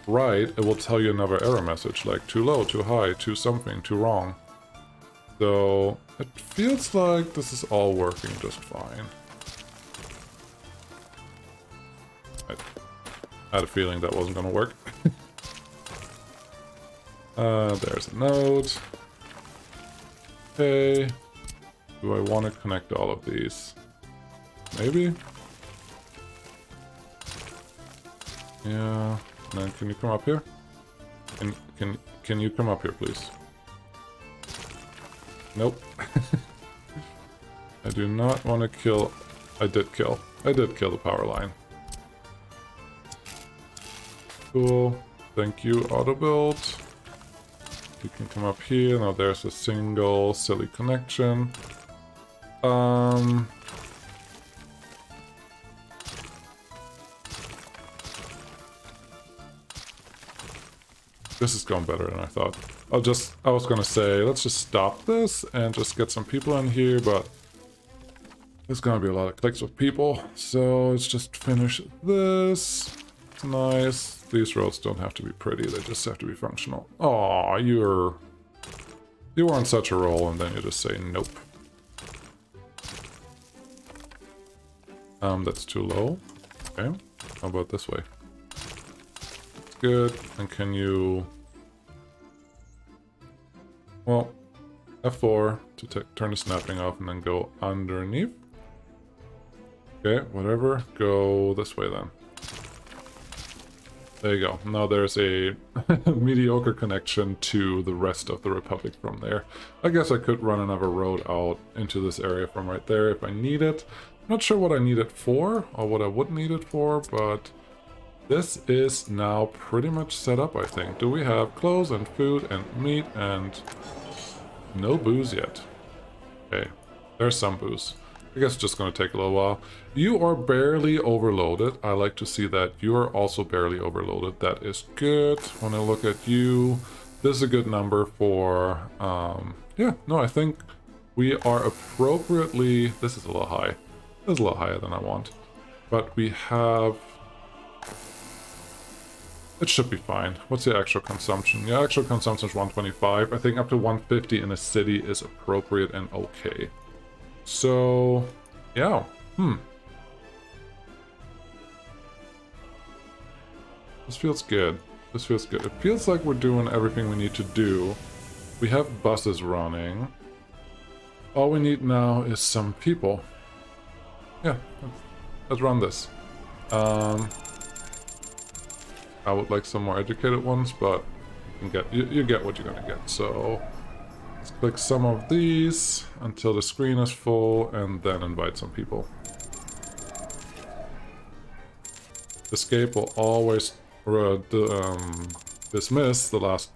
right, it will tell you another error message, like too low, too high, too something, too wrong. So, it feels like this is all working just fine. I had a feeling that wasn't gonna work. There's a node. Okay. Do I want to connect all of these? Maybe? Yeah. And then can you come up here? Can you come up here, please? Nope. I do not want to kill... I did kill the power line. Cool. Thank you, auto build. You can come up here. Now there's a single silly connection. This is going better than I thought. I was gonna say, let's just stop this and just get some people in here, but there's gonna be a lot of clicks with people. So let's just finish this. It's nice. These roads don't have to be pretty, they just have to be functional. Aw, you were on such a roll and then you just say nope. That's too low. Okay, how about this way? That's good. And can you... Well, F4 to turn the snapping off and then go underneath. Okay, whatever. Go this way then. There you go. Now there's a mediocre connection to the rest of the Republic from there. I guess I could run another road out into this area from right there if I need it. Not sure what I need it for, or what I would need it for, but this is now pretty much set up, I think. Do we have clothes and food and meat and... no booze yet. Okay, there's some booze. I guess it's just going to take a little while. You are barely overloaded. I like to see that you are also barely overloaded. That is good. When I look at you, this is a good number for... yeah, no, I think we are appropriately... This is a little high. This is a little higher than I want. But we have... It should be fine. What's the actual consumption? The actual consumption is 125. I think up to 150 in a city is appropriate and okay. So, yeah. This feels good. This feels good. It feels like we're doing everything we need to do. We have buses running. All we need now is some people. Yeah, let's run this. I would like some more educated ones, but you get what you're gonna get. So let's click some of these until the screen is full, and then invite some people. Escape will always dismiss the last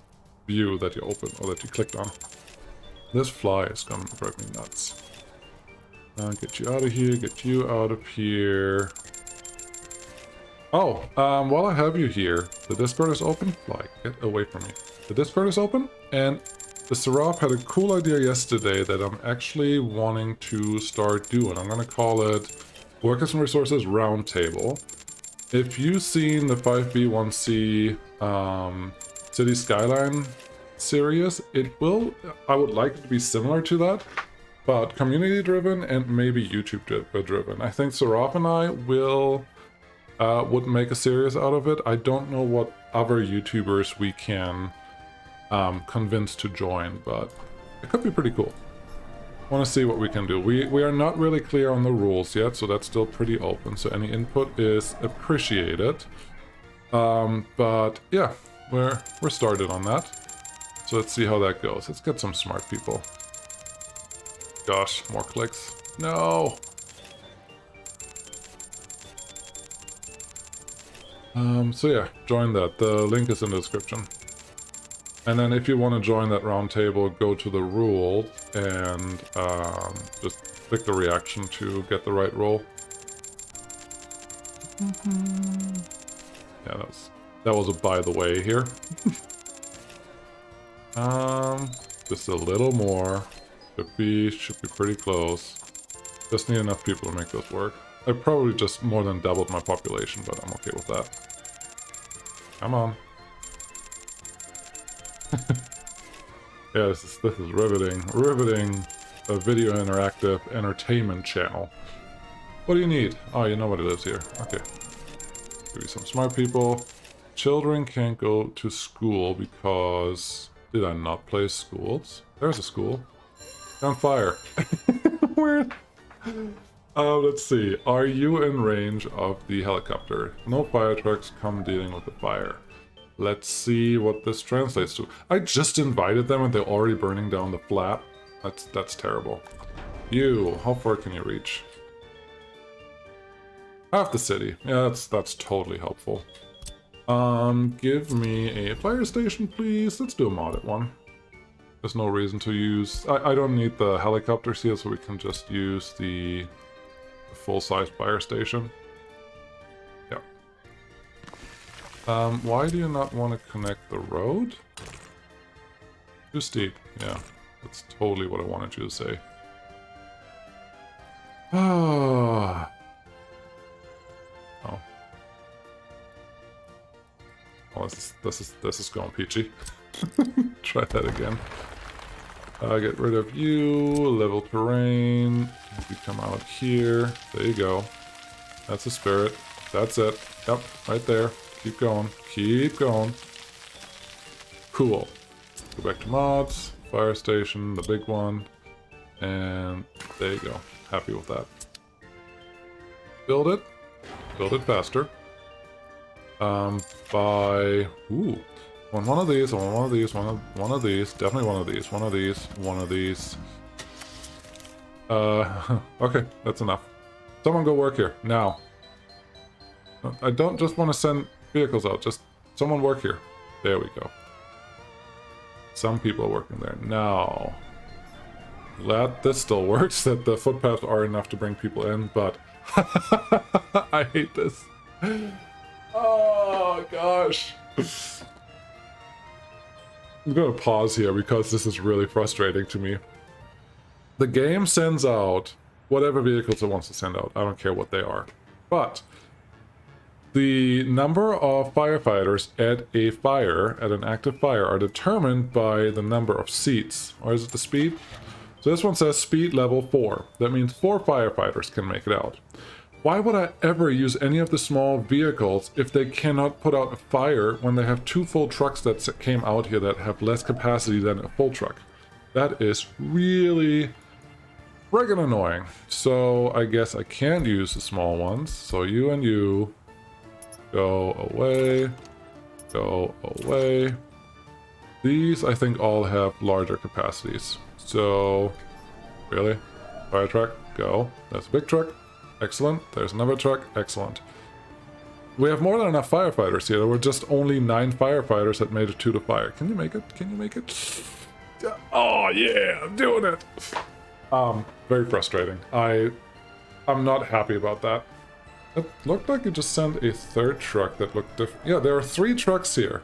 view that you opened or that you clicked on. This fly is gonna drive me nuts. Get you out of here, get you out of here. Oh, while I have you here, the Discord is open. Fly, get away from me. The Discord is open, and the Seraph had a cool idea yesterday that I'm actually wanting to start doing. I'm going to call it Workers and Resources Roundtable. If you've seen the 5B1C City Skyline series, I would like it to be similar to that, but community driven and maybe YouTube driven. I think Seraph and I would make a series out of it. I don't know what other YouTubers we can convince to join, but it could be pretty cool. Want to see what we can do. We are not really clear on the rules yet, so that's still pretty open, so any input is appreciated. But yeah, we're started on that, so let's see how that goes. Let's get some smart people. Gosh, more clicks. No. So yeah, join that. The link is in the description. And then if you want to join that roundtable, go to the rules and just click the reaction to get the right role. Yeah, that was a by the way here. Just a little more. Should be pretty close. Just need enough people to make this work. I probably just more than doubled my population, but I'm okay with that. Come on. Yeah, this is riveting. Riveting a video interactive entertainment channel. What do you need? Oh, you know what it is here. Okay. Give you some smart people. Children can't go to school because... Did I not play schools? There's a school. On fire. Where? Let's see. Are you in range of the helicopter? No fire trucks come dealing with the fire. Let's see what this translates to. I just invited them and they're already burning down the flat. That's terrible. You, how far can you reach? Half the city. Yeah, that's totally helpful. Give me a fire station, please. Let's do a modded one. There's no reason to use... I don't need the helicopters here, so we can just use the full-size fire station. Yeah. Why do you not want to connect the road? Too steep. Yeah, that's totally what I wanted you to say. Ah. Oh. Oh, this is going peachy. Try that again. Get rid of you, level terrain. If you come out here, there you go. That's the spirit. That's it. Yep, right there. Keep going. Keep going. Cool. Go back to mods, fire station, the big one. And there you go. Happy with that. Build it. Build it faster. By... Ooh. One of these, one of these, one of these, definitely one of these, one of these, one of these. Okay, that's enough. Someone go work here, now. I don't just want to send vehicles out, just someone work here. There we go. Some people are working there. Now, glad this still works, that the footpaths are enough to bring people in, but I hate this. Oh, gosh. I'm gonna pause here because this is really frustrating to me. The game sends out whatever vehicles it wants to send out. I don't care what they are. But the number of firefighters at a fire, at an active fire, are determined by the number of seats. Or is it the speed? So this one says speed level 4. That means 4 firefighters can make it out. Why would I ever use any of the small vehicles if they cannot put out a fire when they have 2 full trucks that came out here that have less capacity than a full truck? That is really friggin' annoying. So I guess I can use the small ones. So you and you go away, go away. These I think all have larger capacities. So really, fire truck, go. That's a big truck. Excellent. There's another truck. Excellent. We have more than enough firefighters here. There were just only 9 firefighters that made it to the fire. Can you make it? Can you make it? Oh yeah, I'm doing it. Very frustrating. I'm not happy about that. It looked like you just sent a third truck that looked different. Yeah, there are 3 trucks here.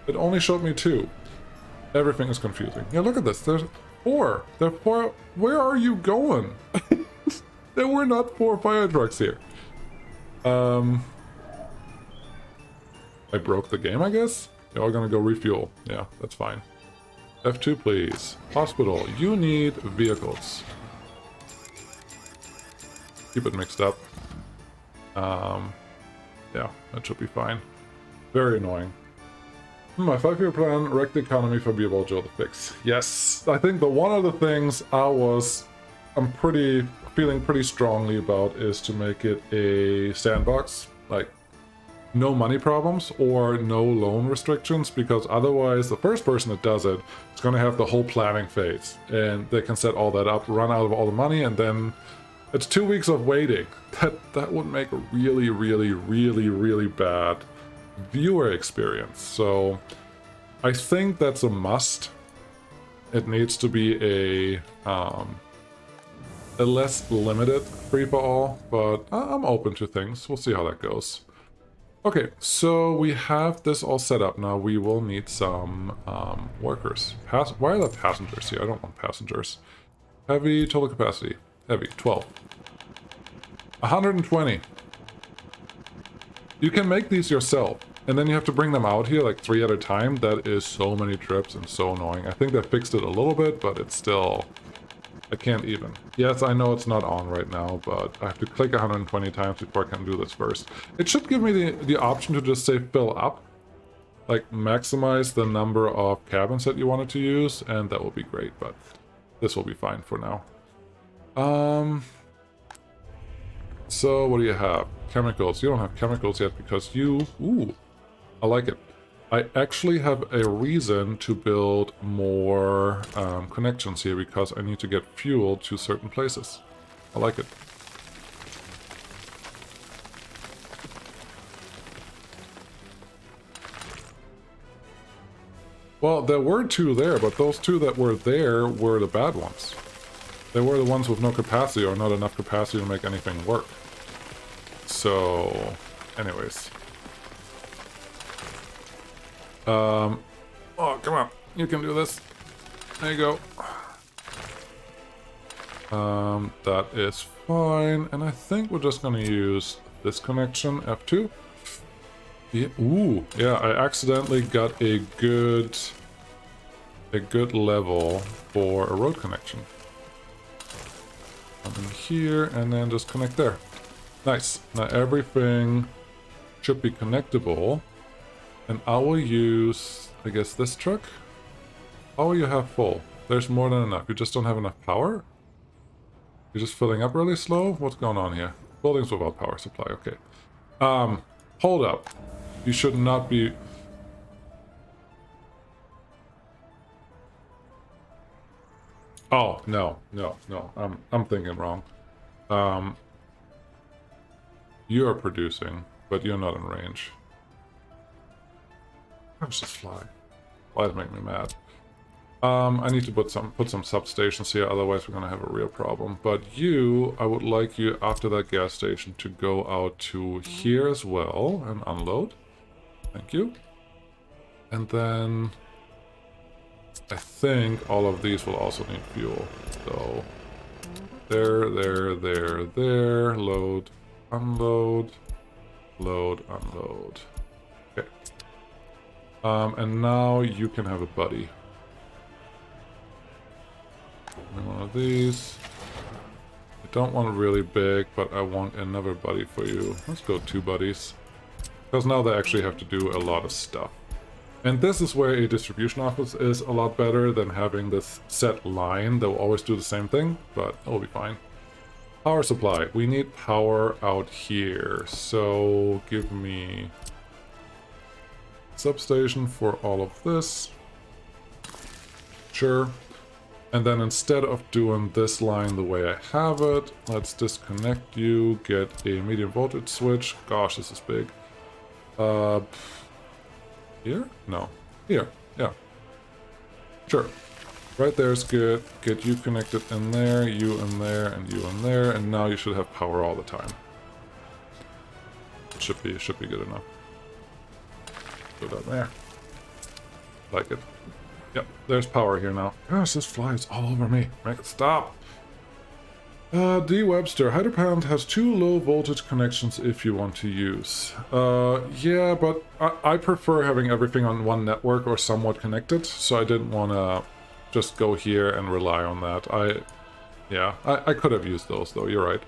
It only showed me 2. Everything is confusing. Yeah, look at this. There's 4. There are 4. Where are you going? There were not 4 fire trucks here. I broke the game, I guess? You're all gonna go refuel. Yeah, that's fine. F2, please. Hospital, you need vehicles. Keep it mixed up. Yeah, that should be fine. Very annoying. My 5-year plan, wreck the economy for Beerball Joe to fix. Yes, I think the one of the things I'm feeling pretty strongly about is to make it a sandbox. Like, no money problems or no loan restrictions, because otherwise the first person that does it is going to have the whole planning phase, and they can set all that up, run out of all the money, and then it's 2 weeks of waiting. That would make a really, really, really, really bad viewer experience. So I think that's a must. It needs to be a less limited free-for-all, but I'm open to things. We'll see how that goes. Okay, so we have this all set up. Now we will need some workers. Why are there passengers here? I don't want passengers. Heavy total capacity. Heavy, 12. 120. You can make these yourself, and then you have to bring them out here like 3 at a time. That is so many trips and so annoying. I think they fixed it a little bit, but it's still... I can't even. Yes, I know it's not on right now, but I have to click 120 times before I can do this first. It should give me the option to just say fill up. Like, maximize the number of cabins that you wanted to use, and that will be great, but this will be fine for now. So, what do you have? Chemicals. You don't have chemicals yet because you... Ooh, I like it. I actually have a reason to build more connections here because I need to get fuel to certain places. I like it. Well, there were 2 there, but those 2 that were there were the bad ones. They were the ones with no capacity or not enough capacity to make anything work. So, anyways. Oh, come on. You can do this. There you go. That is fine. And I think we're just gonna use this connection, F2. Yeah, ooh, yeah, I accidentally got a good level for a road connection. Come in here and then just connect there. Nice. Now everything should be connectable. And I will use, I guess, this truck. How will you have full? There's more than enough. You just don't have enough power? You're just filling up really slow? What's going on here? Buildings without power supply, okay. Hold up. You should not be... Oh, no. I'm thinking wrong. You are producing, but you're not in range. Let's just fly. Flies make me mad. I need to put some substations here, otherwise we're gonna have a real problem. But you, I would like you after that gas station to go out to here as well and unload. Thank you. And then I think all of these will also need fuel. So there, load, unload, load, unload. Okay. And now you can have a buddy. One of these. I don't want it really big, but I want another buddy for you. Let's go 2 buddies. Because now they actually have to do a lot of stuff. And this is where a distribution office is a lot better than having this set line that will always do the same thing, but it'll be fine. Power supply. We need power out here, so give me substation for all of this. Sure. And then instead of doing this line the way I have it, let's disconnect you, get a medium voltage switch. Gosh, this is big. Here? No. Here. Yeah. Sure. Right there is good. Get you connected in there, you in there, and you in there, and now you should have power all the time. Should be good enough. Go down there. Like it. Yep, there's power here now. Gosh, this flies all over me. Make it stop. D. Webster, Hyderpand has 2 low voltage connections if you want to use. Yeah, but I prefer having everything on one network or somewhat connected, so I didn't want to just go here and rely on that. I could have used those though, you're right.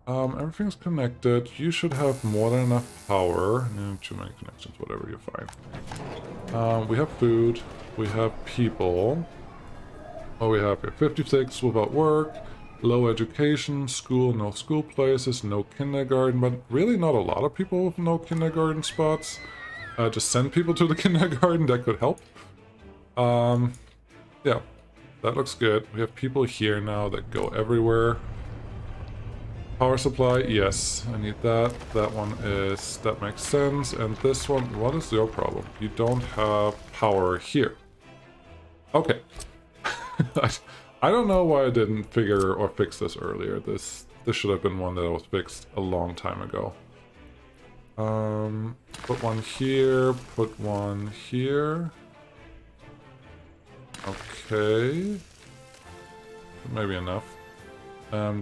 Everything's connected. You should have more than enough power. No, too many connections, whatever, you're fine. We have food. We have people. What we have here? 56 without work. Low education, school, no school places, no kindergarten, but really not a lot of people with no kindergarten spots. Just send people to the kindergarten, that could help. Yeah, that looks good. We have people here now that go everywhere. Power supply, yes, I need that. That one is, that makes sense. And this one, what is your problem? You don't have power here. Okay. I don't know why I didn't figure or fix this earlier. This should have been one that was fixed a long time ago. Put one here, put one here. Okay. Maybe enough.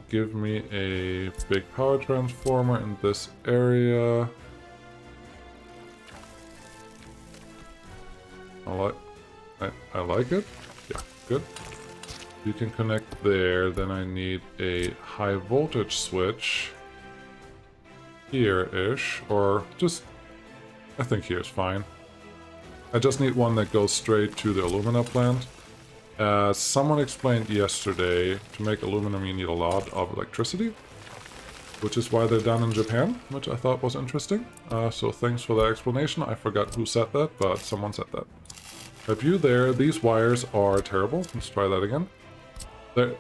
Give me a big power transformer in this area. I like it. Yeah, good. You can connect there, then I need a high voltage switch here-ish, or just, I think here's fine. I just need one that goes straight to the alumina plant. As someone explained yesterday, to make aluminum you need a lot of electricity, which is why they're done in Japan, which I thought was interesting. So thanks for that explanation. I forgot who said that, but someone said that. A view there, these wires are terrible. Let's try that again.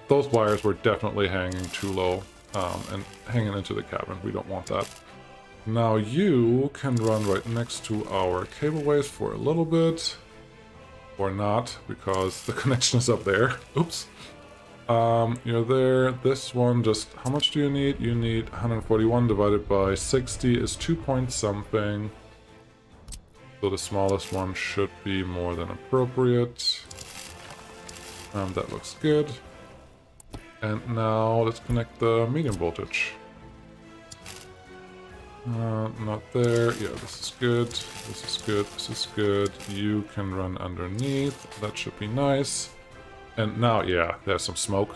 Those wires were definitely hanging too low and hanging into the cabin. We don't want that. Now you can run right next to our cableways for a little bit. Or not, because the connection is up there. Oops. You're there. This one, just how much do you need? You need 141 divided by 60 is 2 point something. So the smallest one should be more than appropriate. That looks good. And now let's connect the medium voltage. Not there. Yeah, this is good. This is good. This is good. You can run underneath. That should be nice. And now, yeah, there's some smoke.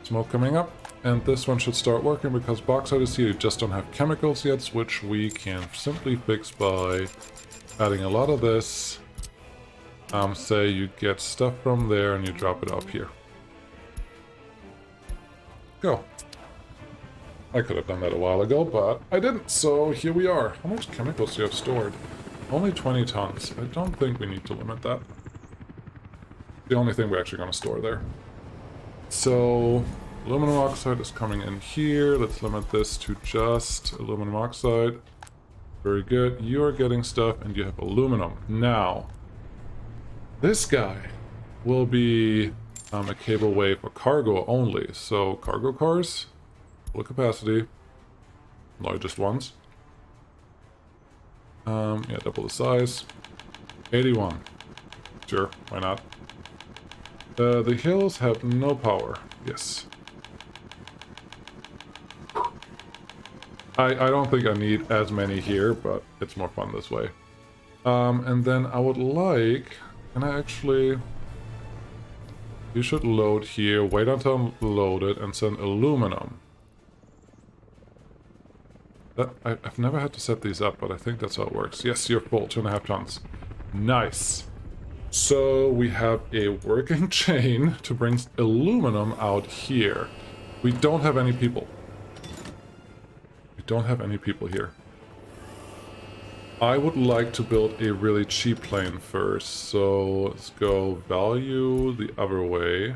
Smoke coming up. And this one should start working because bauxite is here. You just don't have chemicals yet, which we can simply fix by adding a lot of this. Say you get stuff from there and you drop it up here. Go. I could have done that a while ago, but I didn't, so here we are. How much chemicals do you have stored? Only 20 tons. I don't think we need to limit that. The only thing we're actually going to store there. So, aluminum oxide is coming in here. Let's limit this to just aluminum oxide. Very good. You are getting stuff and you have aluminum. Now, this guy will be a cableway for cargo only. So, cargo cars. Full capacity, largest ones. Yeah, double the size. 81. Sure, why not? The hills have no power. Yes. I don't think I need as many here, but it's more fun this way. And then I would like... Can I actually... You should load here, wait until I'm loaded, and send aluminum. I've never had to set these up, but I think that's how it works. Yes, you're full, 2.5 tons. Nice. So we have a working chain to bring aluminum out here. We don't have any people. We don't have any people here. I would like to build a really cheap plane first. So let's go value the other way.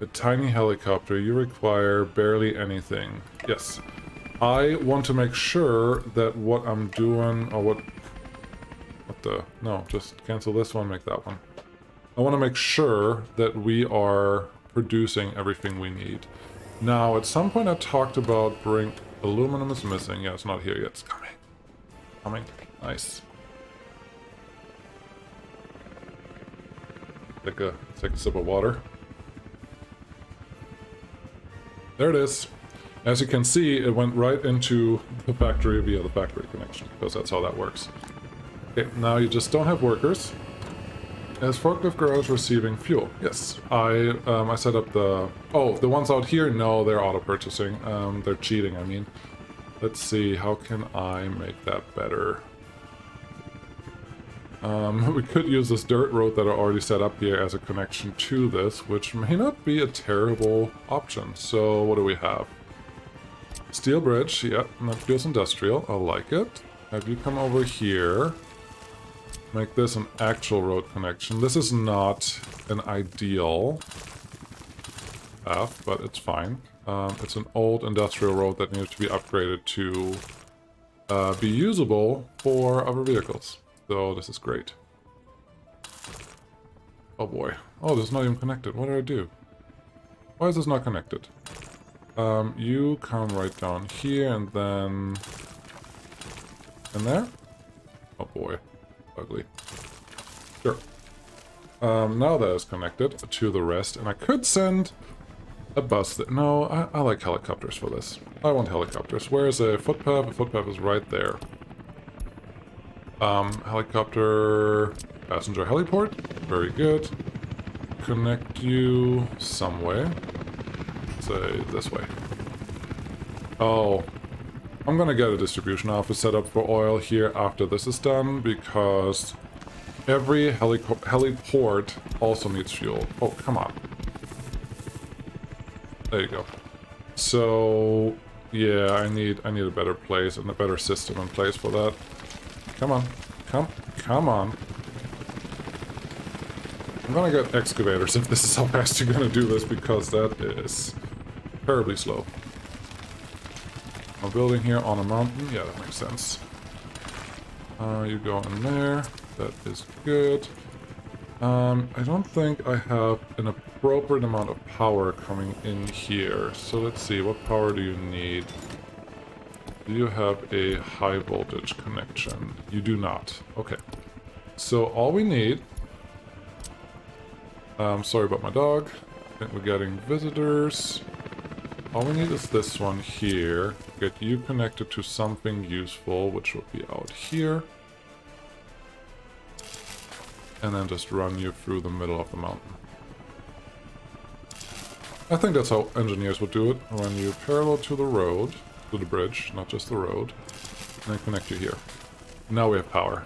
A tiny helicopter, you require barely anything. Yes. I want to make sure that what I'm doing, or what the, no, just cancel this one, make that one. I want to make sure that we are producing everything we need. Now, at some point I talked about Aluminum is missing. Yeah, it's not here yet. It's coming. Coming. Nice. Take a sip of water. There it is. As you can see, it went right into the factory via the factory connection, because that's how that works. Okay, now you just don't have workers. Is forklift garage receiving fuel? Yes. I set up the... Oh, the ones out here? No, they're auto-purchasing. They're cheating, I mean. Let's see, how can I make that better? We could use this dirt road that I already set up here as a connection to this, which may not be a terrible option. So, what do we have? Steel bridge, yeah, that feels industrial. I like it. Have you come over here? Make this an actual road connection. This is not an ideal path, but it's fine. It's an old industrial road that needs to be upgraded to be usable for other vehicles. So this is great. Oh boy. Oh, this is not even connected. What did I do? Why is this not connected? You come right down here and then... in there? Oh boy. Ugly. Sure. Now that is connected to the rest, and I could send a bus that... No, I like helicopters for this. I want helicopters. Where is a footpath? A footpath is right there. Helicopter... passenger heliport. Very good. Connect you some way. Say this way. Oh. I'm gonna get a distribution office set up for oil here after this is done, because every heliport also needs fuel. Oh, come on. There you go. So, yeah, I need a better place and a better system in place for that. Come on. Come on. I'm gonna get excavators if this is how fast you're gonna do this, because that is terribly slow. A building here on a mountain. Yeah, that makes sense. You go in there. That is good. I don't think I have an appropriate amount of power coming in here. So let's see, what power do you need? Do you have a high voltage connection? You do not. Okay. So all we need... sorry about my dog. I think we're getting visitors. All we need is this one here. Get you connected to something useful, which will be out here. And then just run you through the middle of the mountain. I think that's how engineers would do it. Run you parallel to the road, to the bridge, not just the road. And then connect you here. Now we have power.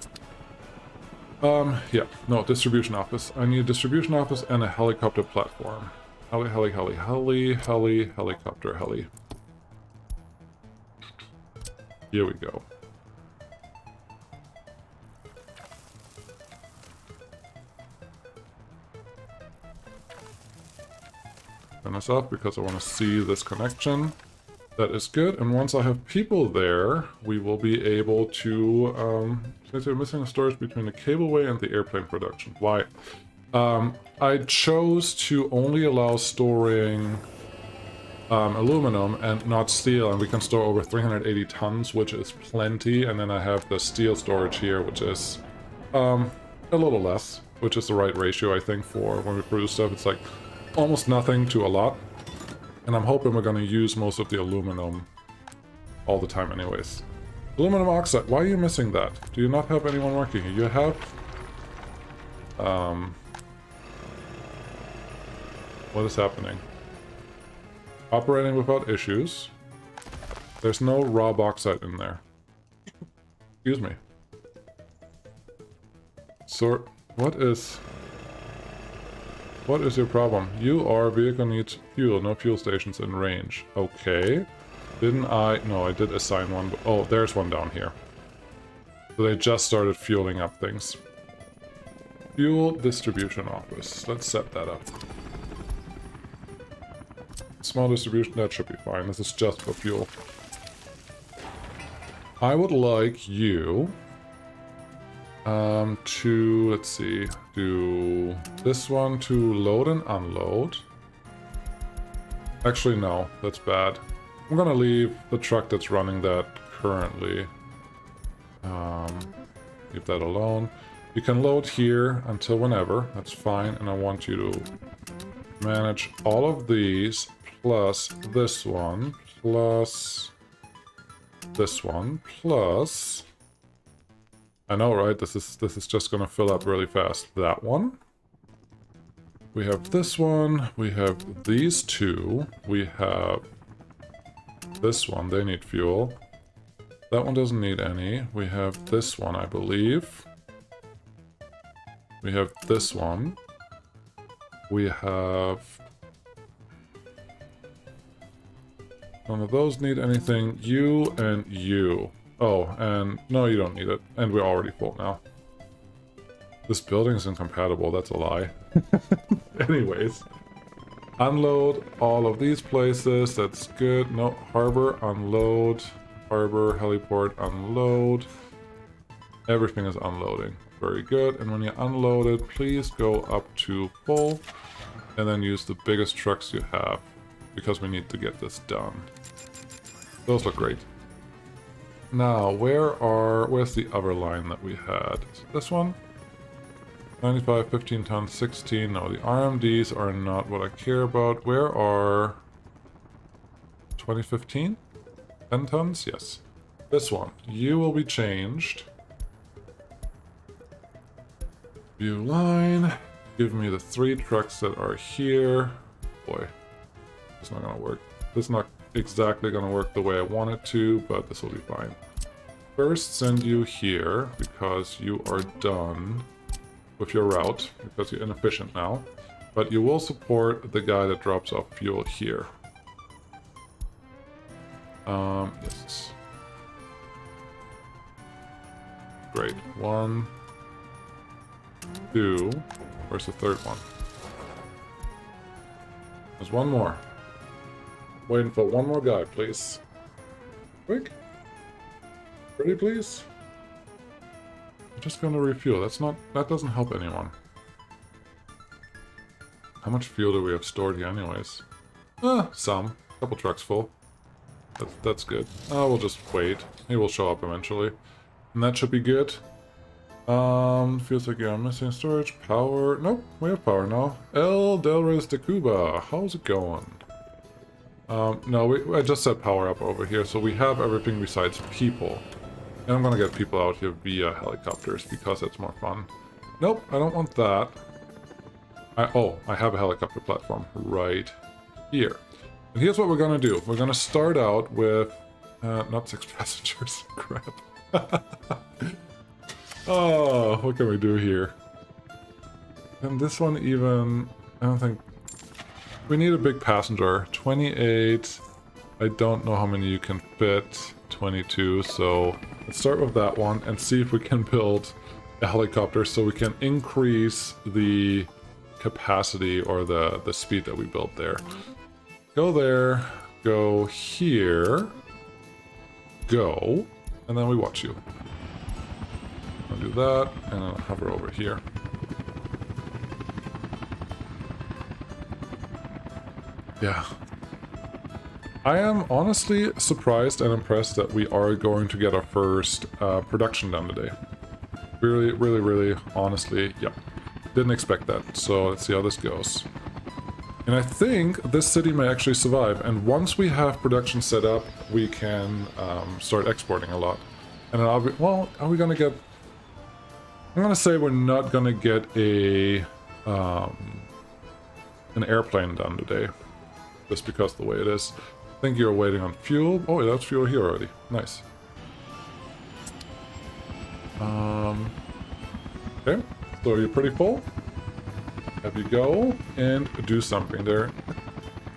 Yeah, no, distribution office. I need a distribution office and a helicopter platform. Helicopter, heli. Here we go. Turn this off because I want to see this connection. That is good, and once I have people there, we will be able to, since we're missing a storage between the cableway and the airplane production. Why? I chose to only allow storing aluminum and not steel, and we can store over 380 tons, which is plenty, and then I have the steel storage here, which is a little less, which is the right ratio, I think, for when we produce stuff. It's like almost nothing to a lot. And I'm hoping we're going to use most of the aluminum all the time anyways. Aluminum oxide, why are you missing that? Do you not have anyone working here? You have... what is happening? Operating without issues. There's no raw bauxite in there. Excuse me. So, what is your problem? Vehicle needs fuel, no fuel stations in range. Okay. Didn't I? No, I did assign one. Oh, there's one down here. So they just started fueling up things. Fuel distribution office. Let's set that up. Small distribution, that should be fine. This is just for fuel. I would like you to, let's see, do this one to load and unload. Actually, no, that's bad. I'm gonna leave the truck that's running that currently. Leave that alone. You can load here until whenever, that's fine, and I want you to manage all of these, plus this one, plus this one, plus... I know, right? This is just gonna fill up really fast. That one. We have this one, we have these two, we have this one, they need fuel. That one doesn't need any. We have this one, I believe. We have this one. We have... None of those need anything. You and you. Oh, and no, you don't need it. And we're already full now. This building is incompatible, that's a lie. Anyways. Unload all of these places, that's good. No, harbor, unload. Harbor, heliport, unload. Everything is unloading. Very good. And when you unload it, please go up to full. And then use the biggest trucks you have. Because we need to get this done. Those look great. Now, where's the other line that we had? Is it this one? 95, 15 tons, 16. No, the RMDs are not what I care about. Where are... 2015? 10 tons? Yes. This one. You will be changed. View line. Give me the 3 trucks that are here. Boy. It's not gonna work. This is not exactly gonna work the way I want it to, but this will be fine. First send you here, because you are done with your route, because you're inefficient now. But you will support the guy that drops off fuel here. Yes. Great. 1, 2. Where's the third one? There's one more. Waiting for one more guy, please. Quick. Ready, please? I'm just gonna refuel. That doesn't help anyone. How much fuel do we have stored here anyways? Some. Couple trucks full. That's good. We'll just wait. He will show up eventually. And that should be good. Feels like you're missing storage. Power. Nope, we have power now. El Delres de Cuba. How's it going? No, I just set power up over here, so we have everything besides people. And I'm gonna get people out here via helicopters, because it's more fun. Nope, I don't want that. I have a helicopter platform right here. And here's what we're gonna do. We're gonna start out with... not 6 passengers. Crap. Oh, what can we do here? And this one even... I don't think... We need a big passenger. 28... I don't know how many you can fit. 22, so... Let's start with that one and see if we can build a helicopter so we can increase the capacity or the speed that we built there. Go there, go here, go, and then we watch you. I'll do that, and I'll hover over here. Yeah. I am honestly surprised and impressed that we are going to get our first production done today. Really, really, really, honestly, yeah. Didn't expect that, so let's see how this goes. And I think this city may actually survive, and once we have production set up, we can start exporting a lot. And then well, are we gonna get... I'm gonna say we're not gonna get an airplane done today. Just because of the way it is. I think you're waiting on fuel. Oh, that's fuel here already. Nice. Okay, so you're pretty full. Have you go and do something there.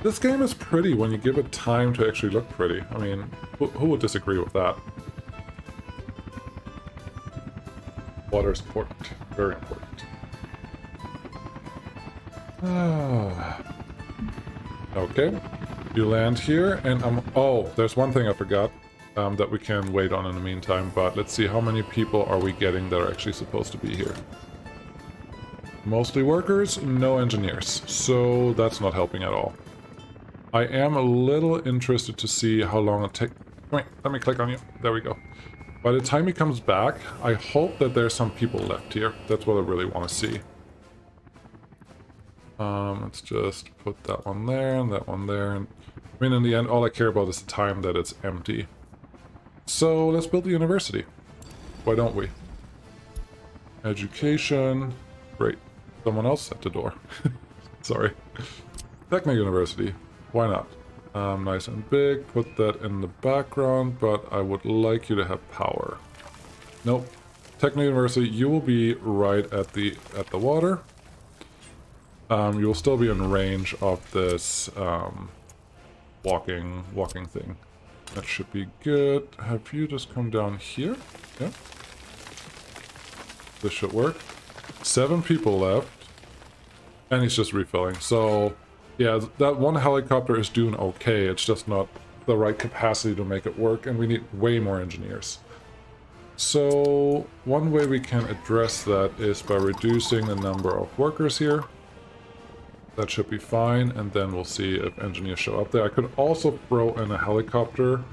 This game is pretty when you give it time to actually look pretty. I mean, who would disagree with that? Water is important. Very important. Okay. You land here, and oh, there's one thing I forgot that we can wait on in the meantime, but let's see how many people are we getting that are actually supposed to be here. Mostly workers, no engineers, so that's not helping at all. I am a little interested to see how long it takes. Wait, let me click on you. There we go. By the time he comes back, I hope that there's some people left here. That's what I really want to see. Let's just put that one there and that one there. And I mean, in the end, all I care about is the time that it's empty. So let's build the university. Why don't we? Education. Great. Someone else at the door. Sorry. Techno University. Why not? Nice and big. Put that in the background, but I would like you to have power. Nope. Techno University, you will be right at the water. You will still be in range of this walking thing. That should be good. Have you just come down here? Yeah. This should work. 7 people left. And he's just refilling. So, yeah, that one helicopter is doing okay. It's just not the right capacity to make it work. And we need way more engineers. So, one way we can address that is by reducing the number of workers here. That should be fine, and then we'll see if engineers show up there. I could also throw in a helicopter.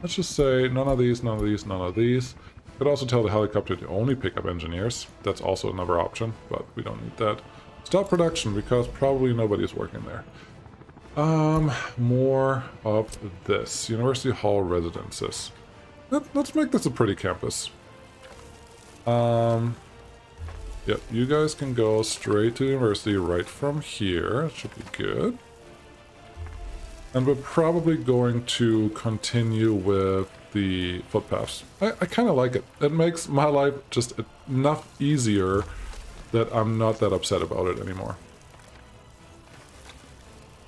Let's just say none of these, none of these, none of these. I could also tell the helicopter to only pick up engineers. That's also another option, but we don't need that. Stop production, because probably nobody's working there. More of this. University Hall residences. Let's make this a pretty campus. Yep, you guys can go straight to university right from here. It should be good. And we're probably going to continue with the footpaths. I kind of like it. It makes my life just enough easier that I'm not that upset about it anymore.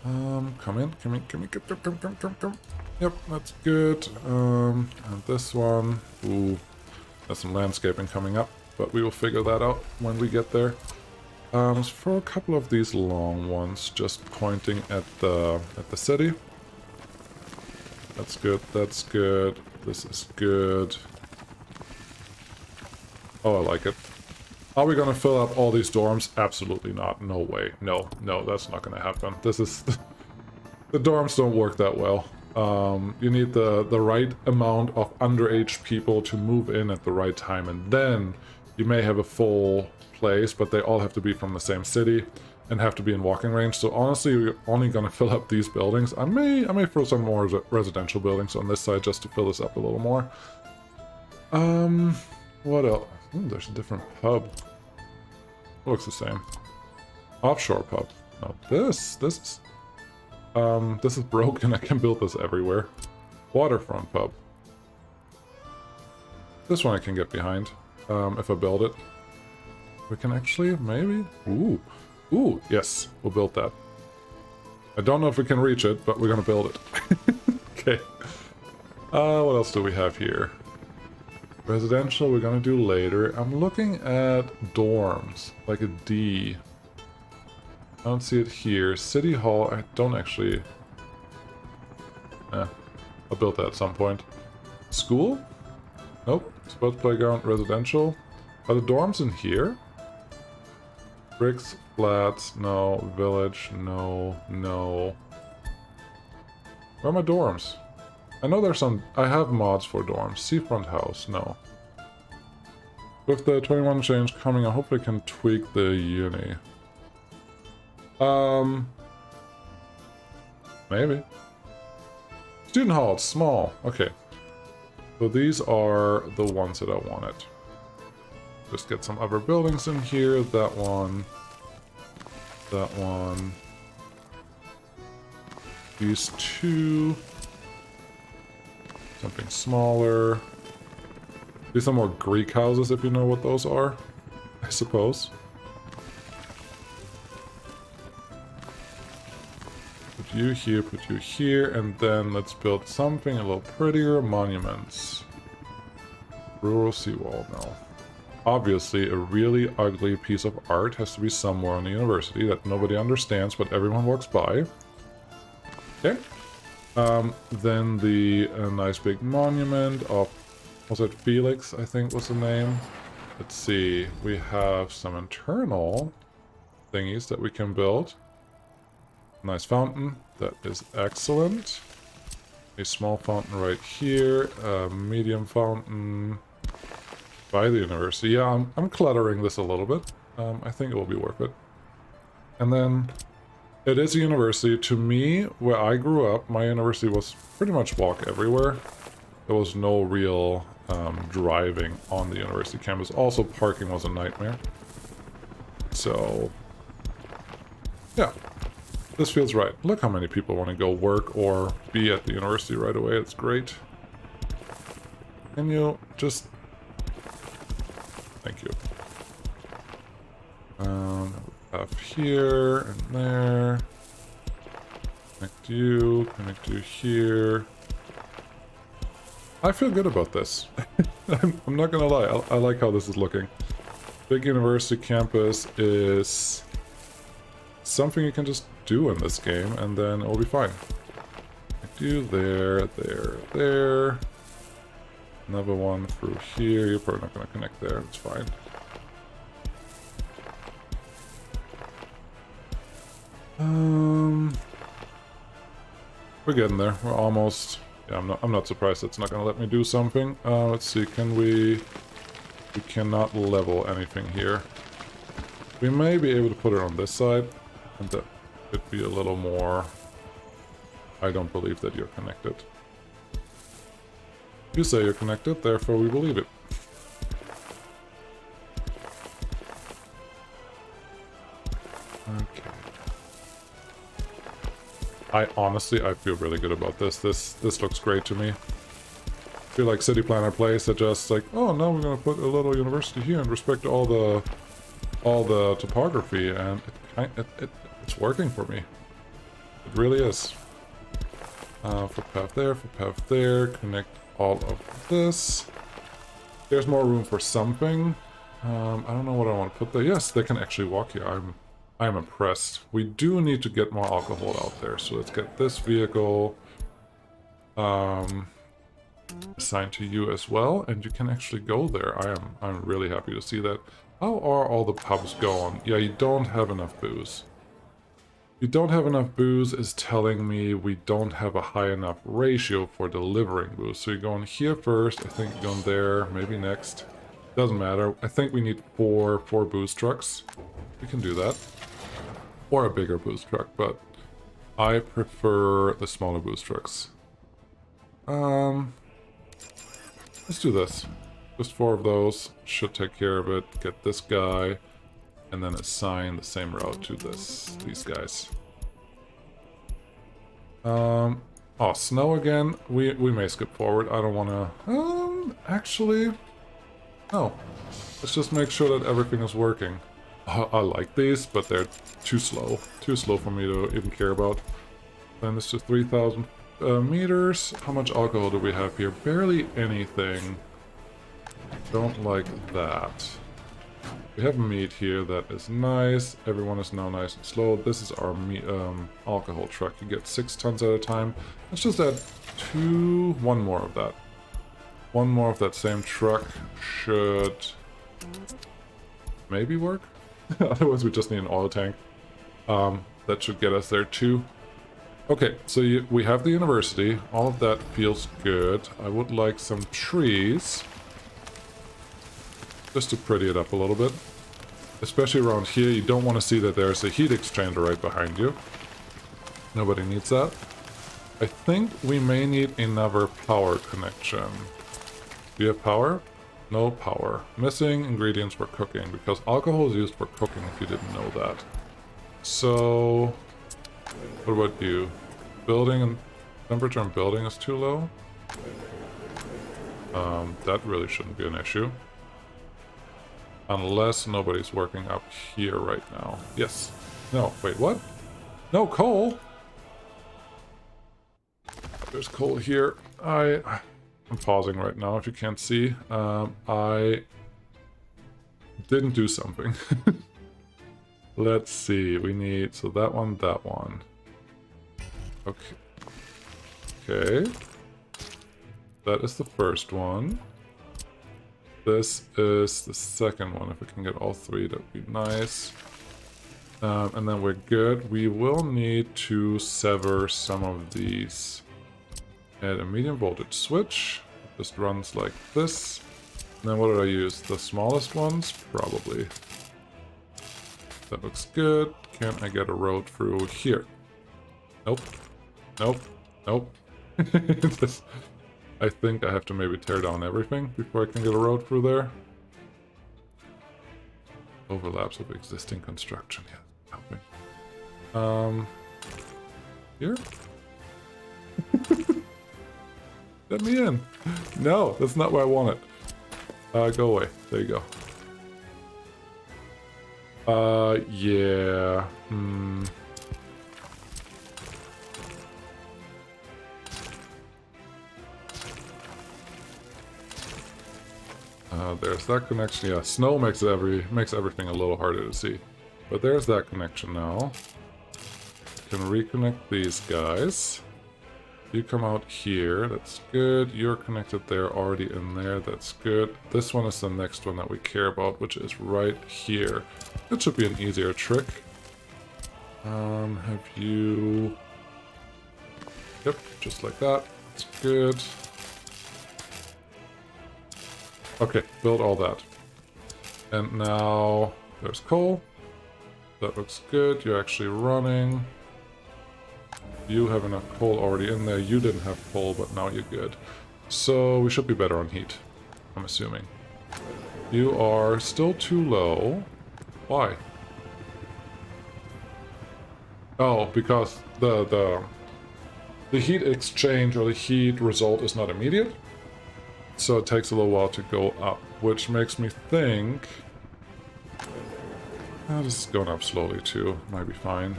Come in. Come. Yep, that's good. And this one. Ooh, there's some landscaping coming up. But we will figure that out when we get there. For a couple of these long ones, just pointing at the city. That's good, that's good. This is good. Oh, I like it. Are we gonna fill up all these dorms? Absolutely not. No way. No, that's not gonna happen. This is... the dorms don't work that well. You need the right amount of underage people to move in at the right time, and then you may have a full place, but they all have to be from the same city and have to be in walking range. So honestly, we're only going to fill up these buildings. I may throw some more residential buildings on this side just to fill this up a little more. What else? Ooh, there's a different pub. Looks the same. Offshore pub. No, this is broken. I can build this everywhere. Waterfront pub. This one I can get behind. If I build it. We can actually, maybe? Ooh, yes, we'll build that. I don't know if we can reach it, but we're gonna build it. Okay. What else do we have here? Residential, we're gonna do later. I'm looking at dorms, like a D. I don't see it here. City Hall, I don't actually... I'll build that at some point. School? Nope. Sports playground, residential. Are the dorms in here? Bricks, flats, no. Village, no. Where are my dorms? I know there's some... I have mods for dorms. Seafront house, no. With the 21 change coming, I hope I can tweak the uni. Maybe. Student hall, it's small. Okay. So these are the ones that I wanted. Just get some other buildings in here. That one. That one. These two. Something smaller. These are more Greek houses, if you know what those are, I suppose. Put you here, and then let's build something a little prettier. Monuments. Rural seawall, no. Obviously, a really ugly piece of art has to be somewhere on the university that nobody understands, but everyone walks by. Okay. Then the nice big monument of... Was it Felix, I think was the name? Let's see. We have some internal thingies that we can build. Nice fountain. That is excellent. A small fountain right here. A medium fountain by the university. Yeah, I'm cluttering this a little bit. I think it will be worth it. And then it is a university. To me, where I grew up, my university was pretty much walk everywhere. There was no real driving on the university campus. Also, parking was a nightmare. So, yeah, this feels right. Look how many people want to go work or be at the university right away. It's great. Can you just... Thank you. Up here and there. Connect you here. I feel good about this. I'm not gonna lie, I like how this is looking. Big university campus is something you can just do in this game, and then it'll be fine. Connect you there. Another one through here. You're probably not gonna connect there, it's fine. We're getting there. We're almost... Yeah, I'm not surprised it's not gonna let me do something. Let's see, can we... We cannot level anything here. We may be able to put it on this side, and that could be a little more... I don't believe that you're connected. You say you're connected, therefore we believe it. Okay. I feel really good about this. This looks great to me. I feel like City Planner plays that just like, oh, now we're gonna put a little university here and respect all the topography, and it's working for me. It really is. Footpath there, connect all of this. There's more room for something. I don't know what I want to put there. Yes, they can actually walk here. I'm impressed. We do need to get more alcohol out there, so let's get this vehicle assigned to you as well, and you can actually go there. I'm really happy to see that. How are all the pubs going? Yeah, you don't have enough booze. You don't have enough booze is telling me we don't have a high enough ratio for delivering booze. So you're going here first, I think you're going there, maybe next. Doesn't matter. I think we need four booze trucks. We can do that. Or a bigger booze truck, but I prefer the smaller booze trucks. Let's do this. Just 4 of those should take care of it. Get this guy, and then assign the same route to these guys. Oh, snow again. We may skip forward. I don't want to. Actually, no. Let's just make sure that everything is working. I like these, but they're too slow. Too slow for me to even care about. Then it's just 3,000 meters. How much alcohol do we have here? Barely anything. Don't like that. We have meat here. That is nice. Everyone is now nice and slow. This is our alcohol truck. You get 6 tons at a time. Let's just add one more of that. One more of that same truck should maybe work. Otherwise, we just need an oil tank. That should get us there too. Okay, so we have the university. All of that feels good. I would like some trees. Just to pretty it up a little bit. Especially around here, you don't want to see that there's a heat exchanger right behind you. Nobody needs that. I think we may need another power connection. Do you have power? No power. Missing ingredients for cooking, because alcohol is used for cooking if you didn't know that. So, what about you? Building and temperature on building is too low. That really shouldn't be an issue. Unless nobody's working up here right now. Yes. No, wait, what? No coal? There's coal here. I'm pausing right now if you can't see. I didn't do something. Let's see. We need... So that one. Okay. Okay. That is the first one. This is the second one. If we can get all 3, that would be nice. And then we're good. We will need to sever some of these. Add a medium voltage switch. Just runs like this. And then what did I use? The smallest ones? Probably. That looks good. Can I get a road through here? Nope. Nope. Nope. I think I have to maybe tear down everything before I can get a road through there. Overlaps with existing construction. Yeah, helping. Here? Let me in. No, that's not where I want it. Go away. There you go. Yeah. There's that connection. Yeah, snow makes everything a little harder to see. But there's that connection now. Can reconnect these guys. You come out here, that's good. You're connected there, already in there, that's good. This one is the next one that we care about, which is right here. That should be an easier trick. Have you... Yep, just like that. That's good. Okay, build all that. And now there's coal. That looks good. You're actually running. You have enough coal already in there. You didn't have coal, but now you're good. So we should be better on heat, I'm assuming. You are still too low. Why? Oh, because the heat exchange or the heat result is not immediate. So it takes a little while to go up, which makes me think... this is going up slowly too, might be fine.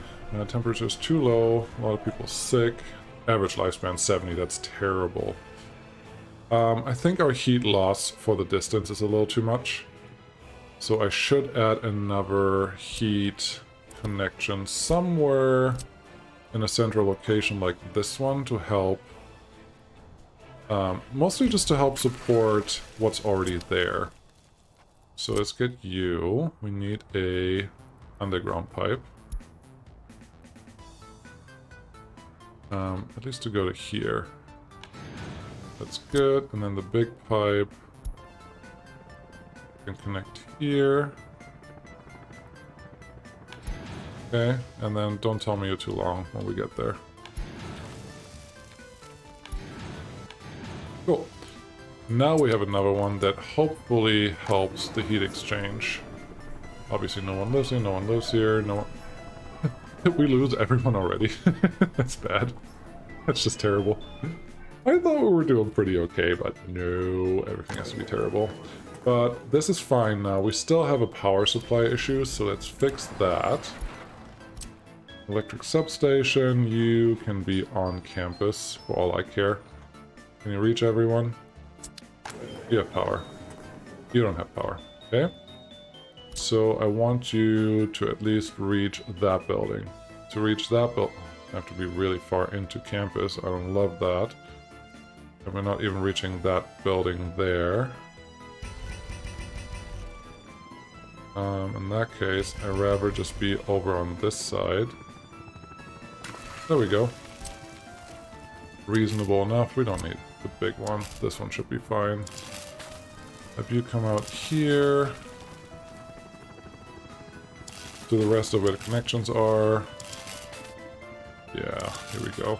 Temperature is too low, a lot of people sick. Average lifespan 70, that's terrible. I think our heat loss for the distance is a little too much. So I should add another heat connection somewhere in a central location like this one to help. Mostly just to help support what's already there. So let's get you. We need a underground pipe. At least to go to here. That's good. And then the big pipe can connect here. Okay, and then don't tell me you're too long when we get there. Cool. Now we have another one that hopefully helps the heat exchange. Obviously no one lives here, no one lives here, no one... We lose everyone already. That's bad. That's just terrible. I thought we were doing pretty okay, but no, everything has to be terrible. But this is fine now. We still have a power supply issue, so let's fix that. Electric substation, you can be on campus for all I care. Can you reach everyone? You have power. You don't have power, okay? So I want you to at least reach that building. To reach that building, I have to be really far into campus. I don't love that. And we're not even reaching that building there. In that case, I'd rather just be over on this side. There we go. Reasonable enough. We don't need the big one. This one should be fine. Have you come out here to the rest of where the connections are. Yeah, here we go.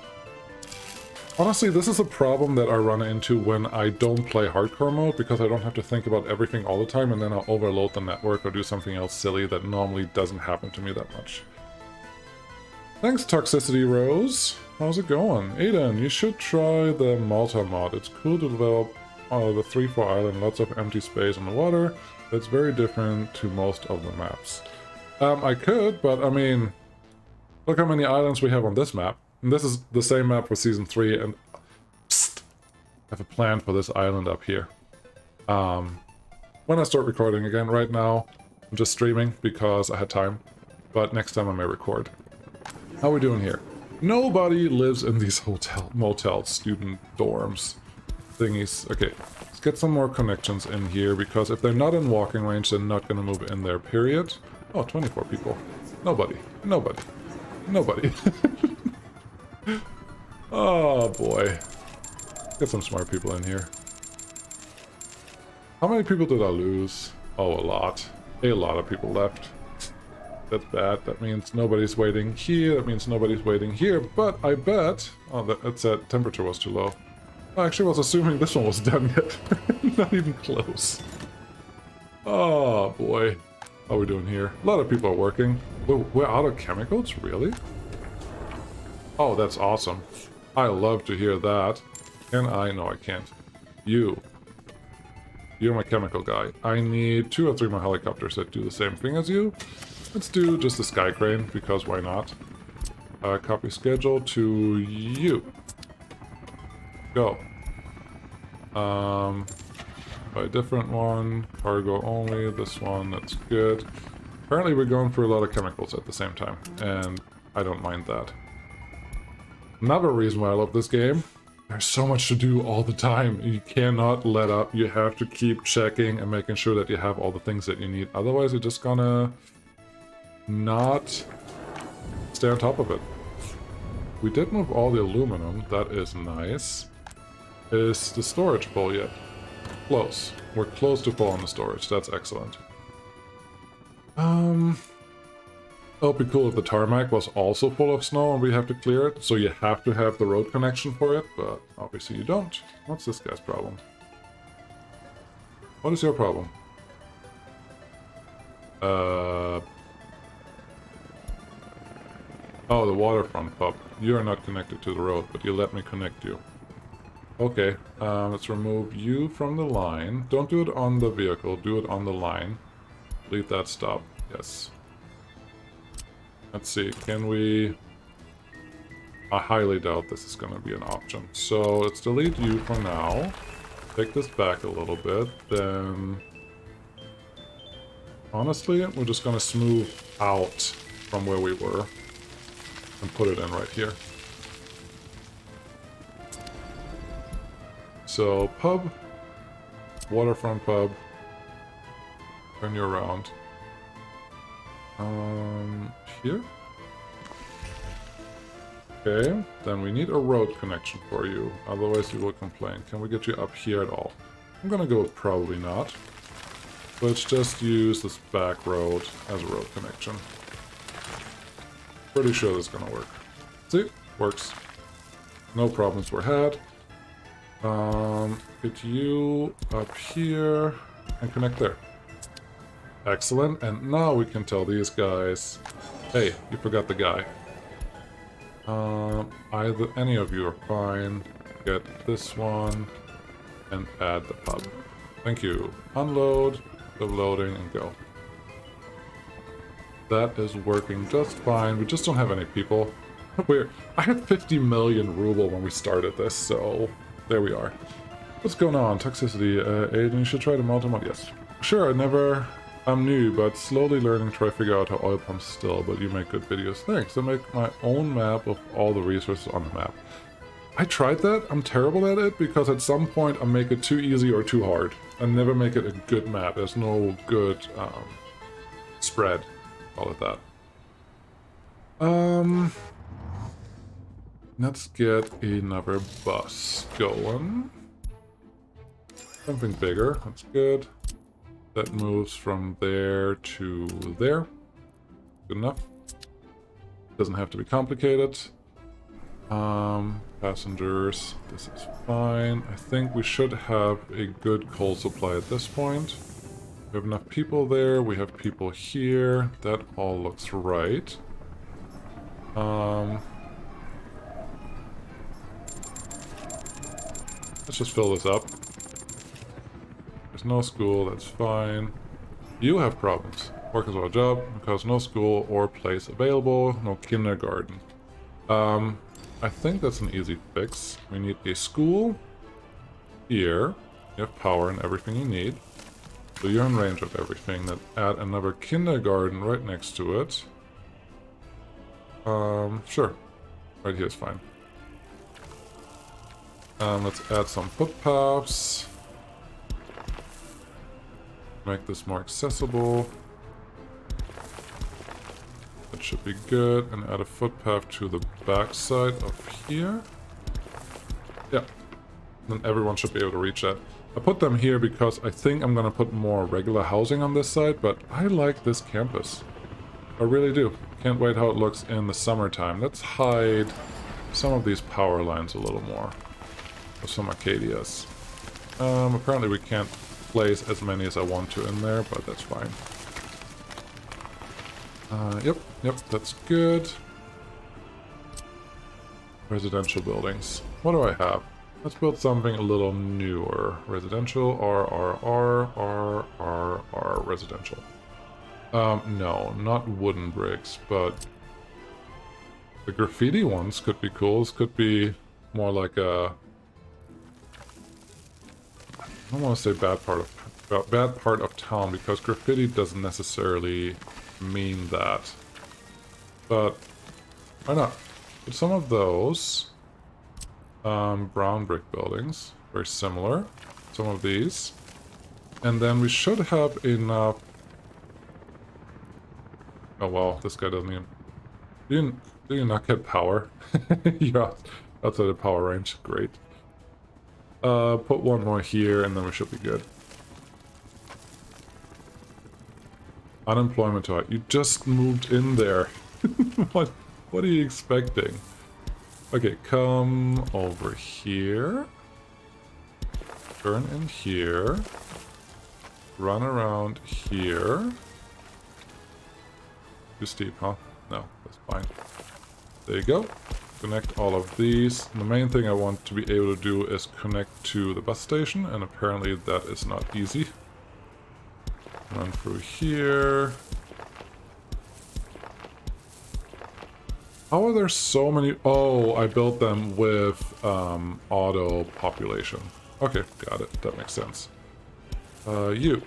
Honestly, this is a problem that I run into when I don't play hardcore mode, because I don't have to think about everything all the time, and then I'll overload the network or do something else silly that normally doesn't happen to me that much. Thanks, Toxicity Rose. How's it going? Aiden, you should try the Malta mod. It's cool to develop the 3-4 island, lots of empty space on the water. That's very different to most of the maps. I could, but I mean, look how many islands we have on this map. And this is the same map for Season 3, and psst, I have a plan for this island up here. When I start recording again, right now, I'm just streaming because I had time, but next time I may record. How are we doing here? Nobody lives in these motel student dorms thingies. Okay, let's get some more connections in here, because if they're not in walking range, they're not going to move in there, period. Oh, 24 people. Nobody. Nobody. Nobody. Oh boy. Get some smart people in here. How many people did I lose? Oh, a lot. A lot of people left. That's bad. That means nobody's waiting here. That means nobody's waiting here. But I bet... Oh, that said temperature was too low. I actually was assuming this one was done yet. Not even close. Oh, boy. How are we doing here? A lot of people are working. We're out of chemicals? Really? Oh, that's awesome. I love to hear that. Can I? No, I can't. You. You're my chemical guy. I need 2 or 3 more helicopters that do the same thing as you. Let's do just the sky crane, because why not? Copy schedule to you. Go. Buy a different one. Cargo only. This one, that's good. Apparently we're going through a lot of chemicals at the same time, and I don't mind that. Another reason why I love this game, there's so much to do all the time. You cannot let up. You have to keep checking and making sure that you have all the things that you need. Otherwise, you're just gonna not stay on top of it. We did move all the aluminum. That is nice. Is the storage full yet? Close. We're close to full on the storage. That's excellent. It'll be cool if the tarmac was also full of snow and we have to clear it, so you have to have the road connection for it, but obviously you don't. What's this guy's problem? What is your problem? Oh, the waterfront pub. You are not connected to the road, but you let me connect you. Okay, let's remove you from the line. Don't do it on the vehicle, do it on the line. Leave that stop. Yes. Let's see, can we... I highly doubt this is going to be an option. So let's delete you for now. Take this back a little bit, then... Honestly, we're just going to smooth out from where we were. And put it in right here. So, pub. Waterfront pub. Turn you around. Here? Okay, then we need a road connection for you, otherwise you will complain. Can we get you up here at all? I'm gonna go with probably not. Let's just use this back road as a road connection. Pretty sure this is gonna work. See? Works. No problems were had. Get you up here and connect there. Excellent, and now we can tell these guys, hey, you forgot the guy. Either any of you are fine. Get this one and add the pub. Thank you. Unload, the loading, and go. That is working just fine. We just don't have any people. Weird. I had 50 million ruble when we started this, so there we are. What's going on? Toxicity, Aiden, you should try to mount them up. Yes. Sure, I'm new, but slowly learning, try to figure out how oil pumps still, but you make good videos. Thanks. I make my own map of all the resources on the map. I tried that. I'm terrible at it because at some point I make it too easy or too hard. I never make it a good map. There's no good spread. Call it that. Let's get another bus going. Something bigger. That's good. That moves from there to there. Good enough. Doesn't have to be complicated. Passengers, this is fine. I think we should have a good coal supply at this point. We have enough people there. We have people here. That all looks right. Let's just fill this up. There's no school, that's fine. You have problems. Work as well job, because no school or place available, no kindergarten. I think that's an easy fix. We need a school here. You have power and everything you need. So you're in range of everything. Then add another kindergarten right next to it. Sure. Right here is fine. Let's add some footpaths. Make this more accessible. should be good. And add a footpath to the backside of here. Yeah. Then everyone should be able to reach that. I put them here because I think I'm gonna put more regular housing on this side, but I like this campus. I really do. Can't wait how it looks in the summertime. Let's hide some of these power lines a little more. With some Arcadias. Apparently we can't place as many as I want to in there, but that's fine. Yep, that's good. Residential buildings. What do I have? Let's build something a little newer. Residential, residential. No, not wooden bricks, but the graffiti ones could be cool. This could be more like a, I don't want to say bad part of town, because graffiti doesn't necessarily mean that. But why not? But some of those brown brick buildings, very similar. Some of these, and then we should have enough. Oh well, this guy doesn't even. Do you not get power? You're outside the power range. Great. Put one more here, and then we should be good. Unemployment to you just moved in there. What are you expecting? Okay, come over here. Turn in here. Run around here. Too steep, huh? No, that's fine. There you go. Connect all of these. The main thing I want to be able to do is connect to the bus station, and apparently that is not easy. Run through here. How are there so many? Oh, I built them with auto population. Okay, got it. That makes sense. You.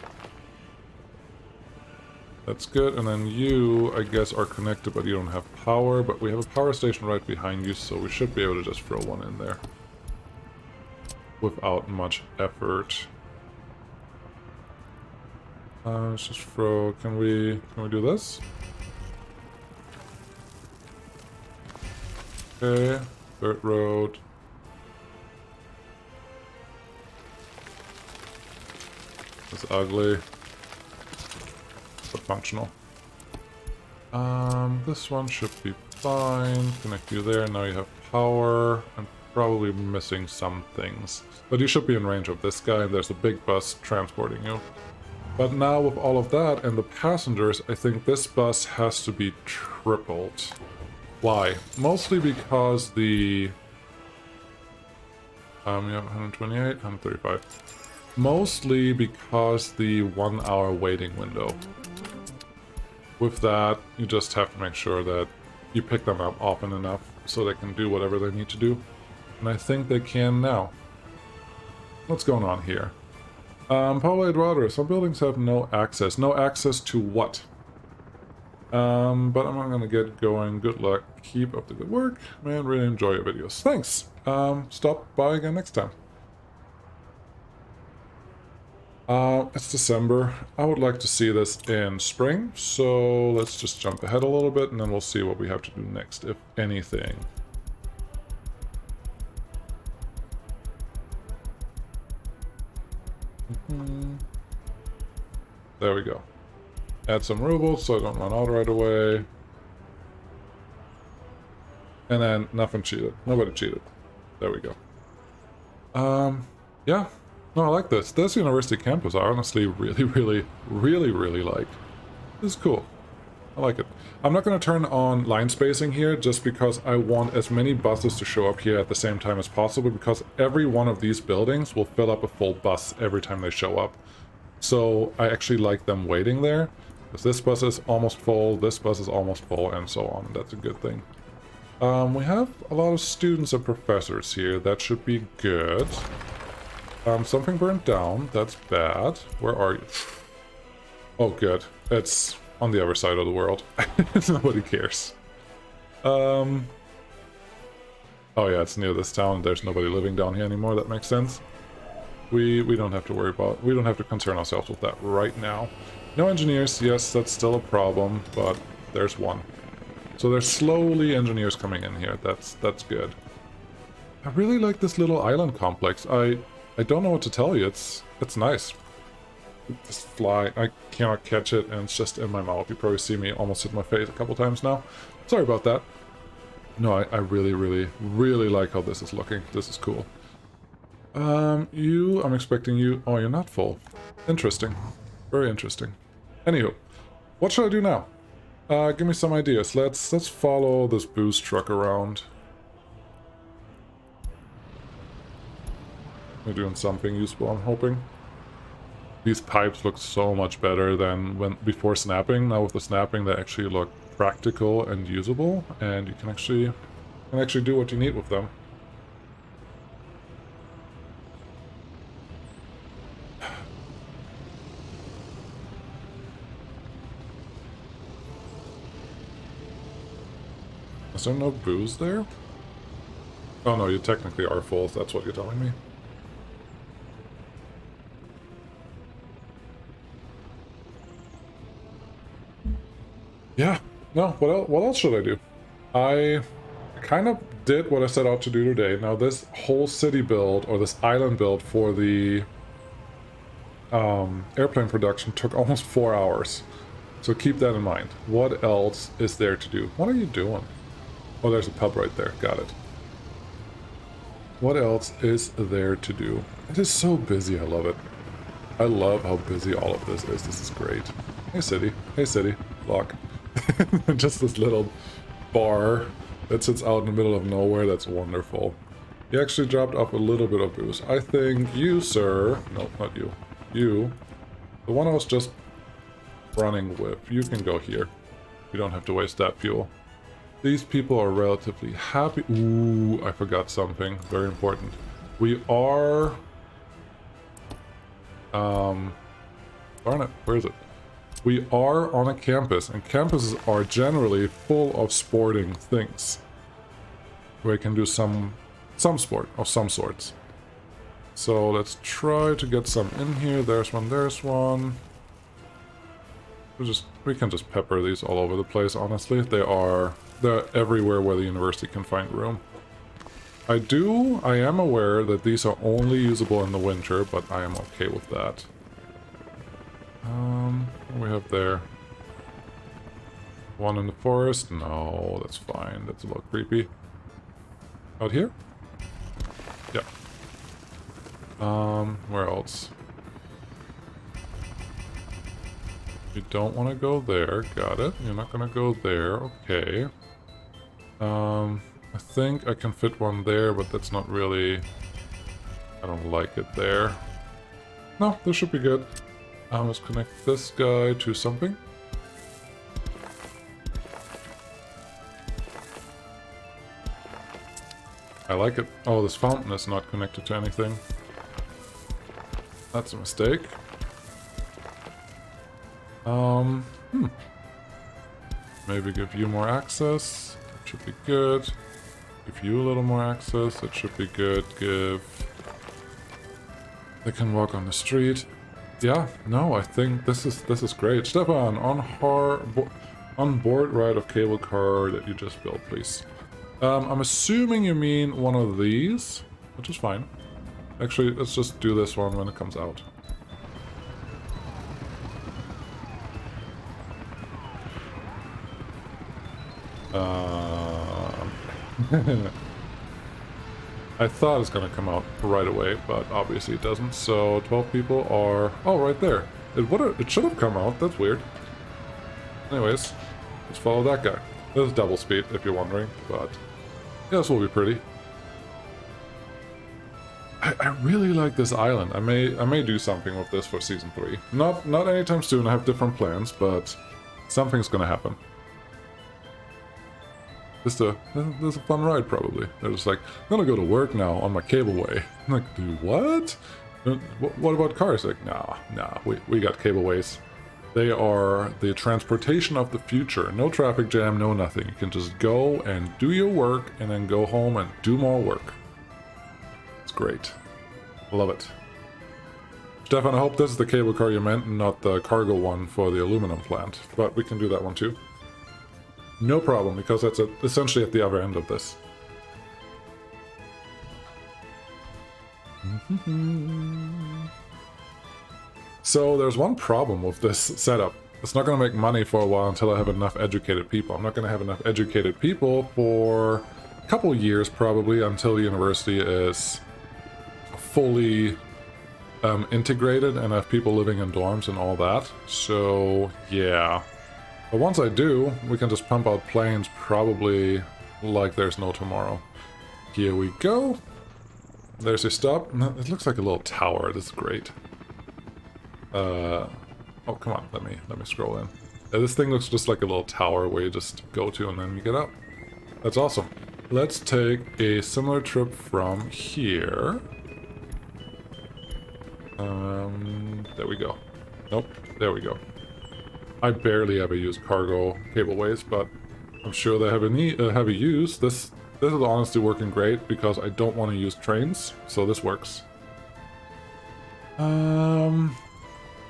That's good, and then you, I guess, are connected, but you don't have power, but we have a power station right behind you, so we should be able to just throw one in there. Without much effort. Let's just throw, can we do this? Okay, dirt road. That's ugly. But functional. This one should be fine. Connect you there. Now you have power. I'm probably missing some things. But you should be in range of this guy. There's a big bus transporting you. But now with all of that and the passengers, I think this bus has to be tripled. Why? Mostly because the... you have 128, 135. Mostly because the 1 hour waiting window. With that, you just have to make sure that you pick them up often enough so they can do whatever they need to do. And I think they can now. What's going on here? Paulo Eduardo, some buildings have no access. No access to what? But I'm not gonna get going. Good luck. Keep up the good work. Man, really enjoy your videos. Thanks. Stop by again next time. It's December. I would like to see this in spring, so let's just jump ahead a little bit and then we'll see what we have to do next, if anything. There we go. Add some rubles so I don't run out right away. And then nothing cheated. Nobody cheated. There we go. Yeah. No, I like this. This university campus I honestly really like. This is cool. I like it. I'm not going to turn on line spacing here just because I want as many buses to show up here at the same time as possible, because every one of these buildings will fill up a full bus every time they show up. So I actually like them waiting there, because this bus is almost full, this bus is almost full, and so on. That's a good thing. We have a lot of students and professors here. That should be good. Something burnt down. That's bad. Where are you? Oh, good. It's on the other side of the world. Nobody cares. Oh yeah, it's near this town. There's nobody living down here anymore. That makes sense. We don't have to worry about... We don't have to concern ourselves with that right now. No engineers. Yes, that's still a problem, but there's one. So there's slowly engineers coming in here. That's good. I really like this little island complex. I don't know what to tell you. It's nice. This fly, I cannot catch it, and it's just in my mouth. You probably see me almost hit my face a couple times now. Sorry about that. No, I really, really, really like how this is looking. This is cool. I'm expecting you... Oh, you're not full. Interesting. Very interesting. Anywho, what should I do now? Give me some ideas. Let's follow this booze truck around. We're doing something useful, I'm hoping. These pipes look so much better than before snapping. Now with the snapping, they actually look practical and usable, and you can actually do what you need with them. Is there no booze there? Oh no, you technically are full, if that's what you're telling me. Yeah, no, what else should I do? I kind of did what I set out to do today. Now this whole city build, or this island build for the airplane production took almost 4 hours. So keep that in mind. What else is there to do? What are you doing? Oh, there's a pub right there. Got it. What else is there to do? It is so busy. I love it. I love how busy all of this is. This is great. Hey, city. Hey, city. Lock. Just this little bar that sits out in the middle of nowhere. That's wonderful. He actually dropped off a little bit of booze. I think you, sir... No, not you. You. The one I was just running with. You can go here. You don't have to waste that fuel. These people are relatively happy. Ooh, I forgot something very important. We are... darn it, where is it? We are on a campus, and campuses are generally full of sporting things. Where you can do some sport of some sorts. So let's try to get some in here. There's one, there's one. We can just pepper these all over the place, honestly. They're everywhere where the university can find room. I am aware that these are only usable in the winter, but I am okay with that. What do we have there? One in the forest? No, that's fine. That's a little creepy. Out here? Yeah. Where else? You don't want to go there. Got it. You're not going to go there. Okay. I think I can fit one there, but that's not really... I don't like it there. No, this should be good. Let's connect this guy to something. I like it. Oh, this fountain is not connected to anything. That's a mistake. Maybe give you more access. That should be good. Give you a little more access. That should be good. They can walk on the street. Yeah, no, I think this is great. Stefan, on board ride of cable car that you just built, please. I'm assuming you mean one of these, which is fine. Actually, let's just do this one when it comes out. I thought it was going to come out right away, but obviously it doesn't. So 12 people are... Oh, right there. It should have come out. That's weird. Anyways, let's follow that guy. This is double speed, if you're wondering, but yeah, this will be pretty. I really like this island. I may do something with this for Season 3. Not anytime soon. I have different plans, but something's going to happen. This is a fun ride, probably. They're just like, I'm gonna go to work now on my cableway. I'm like, do what? What about cars? Like, nah, we got cableways. They are the transportation of the future. No traffic jam, no nothing. You can just go and do your work and then go home and do more work. It's great. Love it. Stefan, I hope this is the cable car you meant and not the cargo one for the aluminum plant. But we can do that one too. No problem, because that's essentially at the other end of this. So there's one problem with this setup. It's not going to make money for a while until I have enough educated people. I'm not going to have enough educated people for a couple years probably until the university is fully integrated and I have people living in dorms and all that. So yeah. But once I do, we can just pump out planes probably like there's no tomorrow. Here we go. There's your stop. It looks like a little tower. This is great. Oh, come on. Let me scroll in. Yeah, this thing looks just like a little tower where you just go to and then you get up. That's awesome. Let's take a similar trip from here. There we go. Nope. There we go. I barely ever use cargo cableways, but I'm sure they have a use. This is honestly working great because I don't want to use trains, so this works.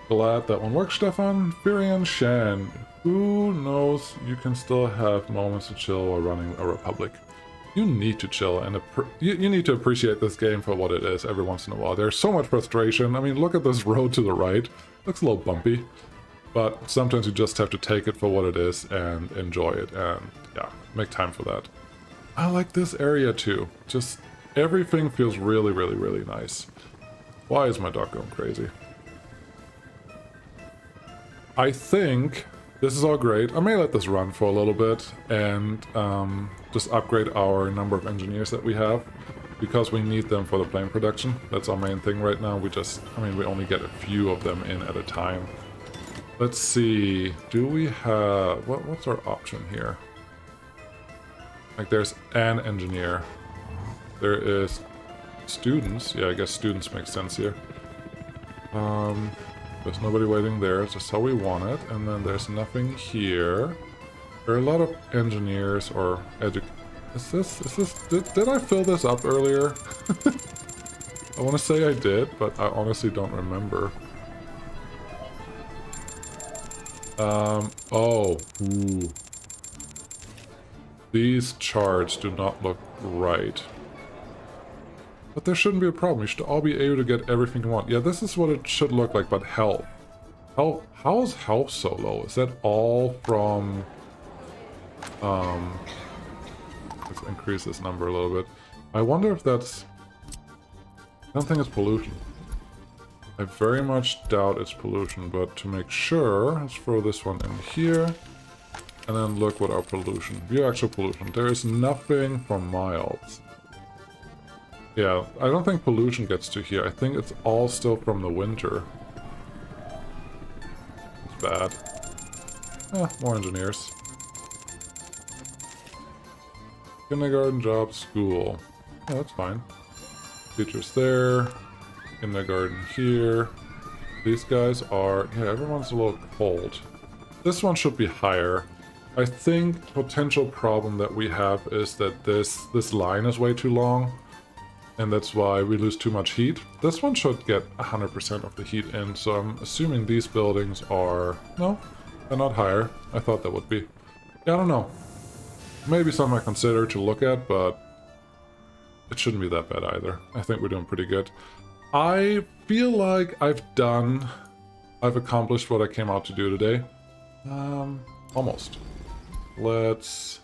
Glad that one works, Stefan. Firian Shan. Who knows? You can still have moments to chill while running a republic. You need to chill and you need to appreciate this game for what it is every once in a while. There's so much frustration. I mean, look at this road to the right. Looks a little bumpy. But sometimes you just have to take it for what it is and enjoy it. And yeah, make time for that. I like this area too. Just everything feels really, really, really nice. Why is my dog going crazy? I think this is all great. I may let this run for a little bit and just upgrade our number of engineers that we have because we need them for the plane production. That's our main thing right now. We only get a few of them in at a time. Let's see. Do we have... What's our option here? Like, there's an engineer. There is students. Yeah, I guess students make sense here. There's nobody waiting there. It's just how we want it. And then there's nothing here. There are a lot of engineers or did I fill this up earlier? I want to say I did, but I honestly don't remember. Oh. Ooh. These charts do not look right. But there shouldn't be a problem. You should all be able to get everything you want. Yeah, this is what it should look like, but health. How is health so low? Is that all from... Let's increase this number a little bit. I wonder if that's... I don't think it's pollution. I very much doubt it's pollution, but to make sure, let's throw this one in here. And then look what our pollution... View actual pollution. There is nothing from miles. Yeah, I don't think pollution gets to here. I think it's all still from the winter. It's bad. More engineers. Kindergarten, job, school. Yeah, that's fine. Teachers there. Kindergarten here. These guys are... Yeah, everyone's a little cold. This one should be higher. I think potential problem that we have is that this line is way too long. And that's why we lose too much heat. This one should get 100% of the heat in, so I'm assuming these buildings are... No, they're not higher. I thought that would be. Yeah, I don't know. Maybe something I consider to look at, but it shouldn't be that bad either. I think we're doing pretty good. I feel like I've accomplished what I came out to do today. Almost. Let's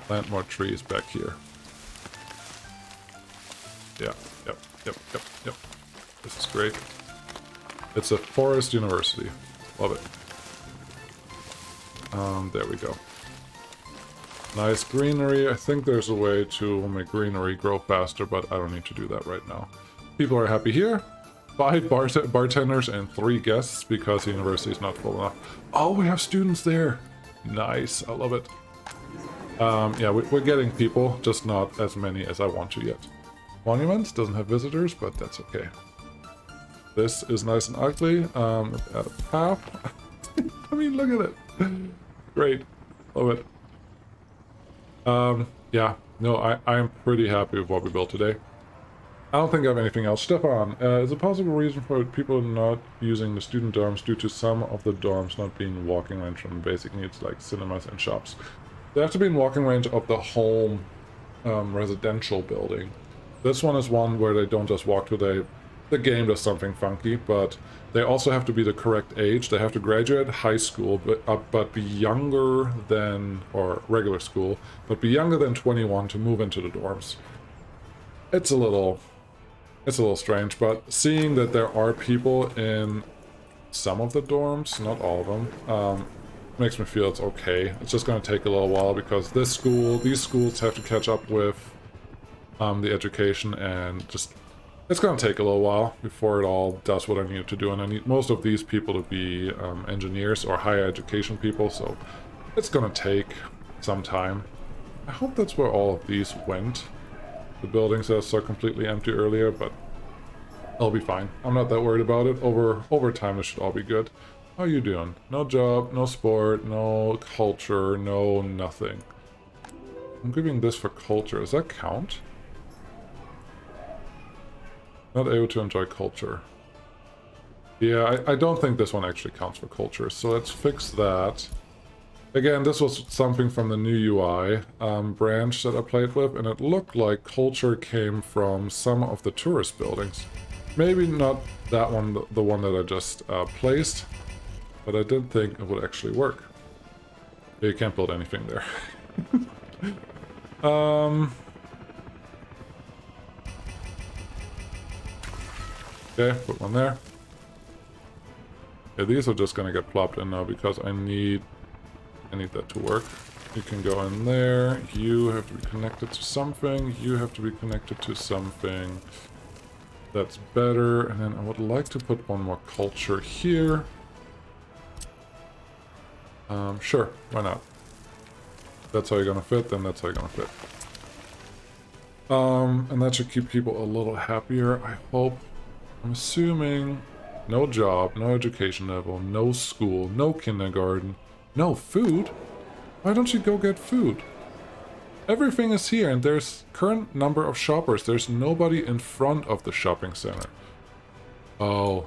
plant more trees back here. Yeah, yep. This is great. It's a forest university. Love it. There we go. Nice greenery. I think there's a way to make greenery grow faster, but I don't need to do that right now. People are happy here. 5 bartenders and 3 guests because the university is not full enough. Oh, we have students there. Nice. I love it. Yeah, we're getting people, just not as many as I want to yet. Monuments doesn't have visitors, but that's okay. This is nice and ugly. Add a path. I mean, look at it. Great. Love it. Yeah. No, I am pretty happy with what we built today. I don't think I have anything else. Stefan, is a possible reason for people not using the student dorms due to some of the dorms not being walking range from basic needs like cinemas and shops? They have to be in walking range of the home residential building. This one is one where they don't just walk to the game does something funky, but they also have to be the correct age. They have to graduate high school, but be younger than, or regular school, but be younger than 21 to move into the dorms. It's a little strange, but seeing that there are people in some of the dorms, not all of them, makes me feel it's okay. It's just going to take a little while because these schools have to catch up with the education, and just it's going to take a little while before it all does what I need it to do. And I need most of these people to be engineers or higher education people, so it's going to take some time. I hope that's where all of these went. The buildings that saw completely empty earlier, but I'll be fine. I'm not that worried about it. Over time, it should all be good. How you doing? No job, no sport, no culture, no nothing. I'm giving this for culture. Does that count? Not able to enjoy culture. Yeah, I don't think this one actually counts for culture, so let's fix that. Again, this was something from the new UI branch that I played with, and it looked like culture came from some of the tourist buildings. Maybe not that one, the one that I just placed, but I did think it would actually work. You can't build anything there. Okay, put one there. Yeah, these are just gonna get plopped in now because I need that to work. You can go in there. You have to be connected to something. You have to be connected to something. That's better. And then I would like to put one more culture here. Sure, why not? That's how you're gonna fit, then that's how you're gonna fit. And that should keep people a little happier, I hope. I'm assuming no job, no education level, no school, no kindergarten. No food? Why don't you go get food? Everything is here, and there's current number of shoppers. There's nobody in front of the shopping center. Oh.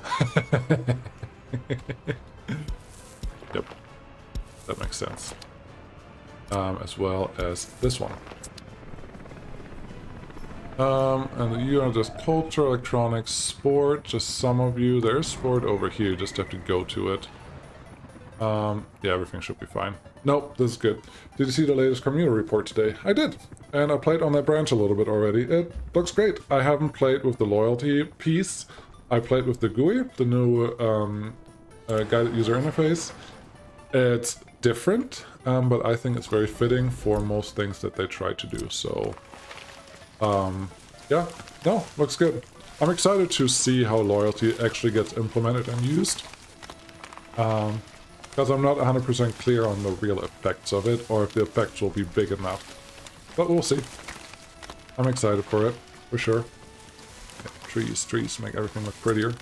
Yep. That makes sense. As well as this one. And you are just culture, electronics, sport, just some of you. There's sport over here, you just have to go to it. Yeah, everything should be fine. Nope, this is good. Did you see the latest community report today? I did, and I played on that branch a little bit already. It looks great. I haven't played with the loyalty piece. I played with the GUI, the new guided user interface. It's different, but I think it's very fitting for most things that they try to do. So, yeah, no, looks good. I'm excited to see how loyalty actually gets implemented and used. Because I'm not 100% clear on the real effects of it, or if the effects will be big enough. But we'll see. I'm excited for it, for sure. Yeah, trees make everything look prettier.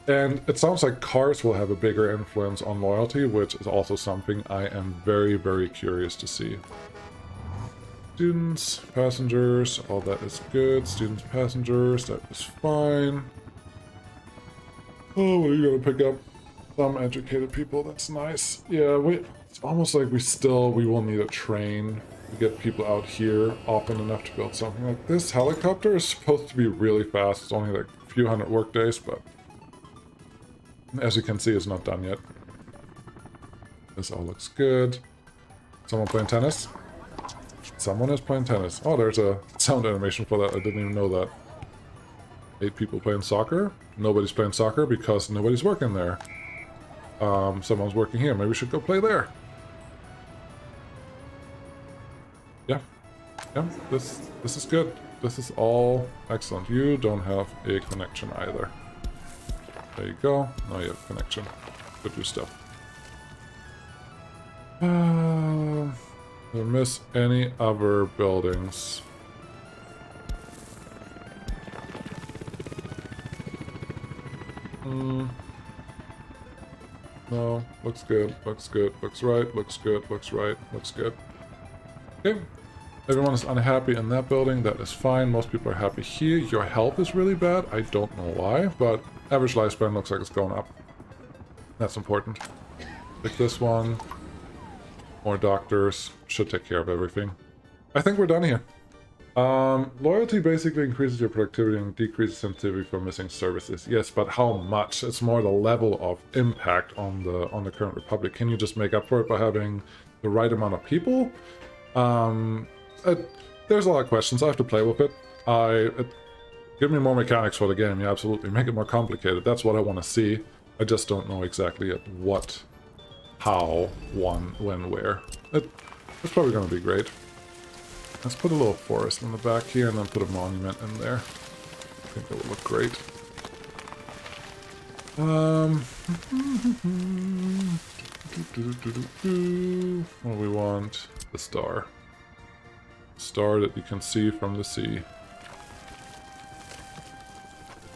And it sounds like cars will have a bigger influence on loyalty, which is also something I am very, very curious to see. Students, passengers, all that is good. Students, passengers, that is fine. Oh, what are you gonna pick up? Some educated people, that's nice. Yeah, it's almost like we will need a train to get people out here often enough to build something like this. Helicopter is supposed to be really fast. It's only like a few hundred work days, but as you can see, it's not done yet. This all looks good. Someone playing tennis? Someone is playing tennis. Oh, there's a sound animation for that. I didn't even know that. 8 people playing soccer. Nobody's playing soccer because nobody's working there. Someone's working here. Maybe we should go play there. Yeah. Yeah, this is good. This is all excellent. You don't have a connection either. There you go. Now you have a connection. Good do stuff. Did I miss any other buildings? No, looks good, looks good, looks right, looks good, looks right, looks good. Okay. Everyone is unhappy in that building. That is fine. Most people are happy here. Your health is really bad. I don't know why, but average lifespan looks like it's going up. That's important. Like this one. More doctors. Should take care of everything. I think we're done here. Loyalty basically increases your productivity and decreases sensitivity for missing services. Yes, but how much? It's more the level of impact on the current republic. Can you just make up for it by having the right amount of people? There's a lot of questions. I have to play with it. Give me more mechanics for the game. Yeah, absolutely. Make it more complicated. That's what I want to see. I just don't know exactly at what, how, when, where. It's probably going to be great. Let's put a little forest in the back here and then put a monument in there. I think that would look great. What do we want? The star. Star that you can see from the sea.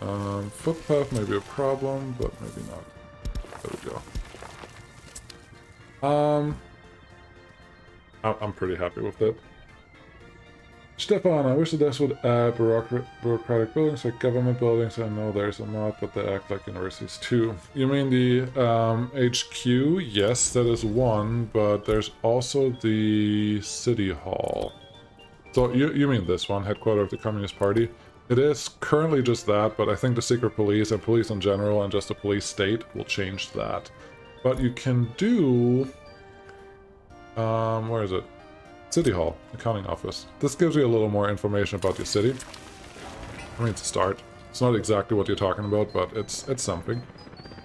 Footpath may be a problem, but maybe not. There we go. I'm pretty happy with it. Stefan, I wish the devs would add bureaucratic buildings like government buildings. I know there's a lot, but they act like universities too. You mean the HQ? Yes, that is one, but there's also the City Hall. So you mean this one, headquarters of the Communist Party? It is currently just that, but I think the secret police and police in general and just the police state will change that. But you can do... where is it? City Hall, accounting office. This gives you a little more information about your city. I mean, it's a start. It's not exactly what you're talking about, but it's something.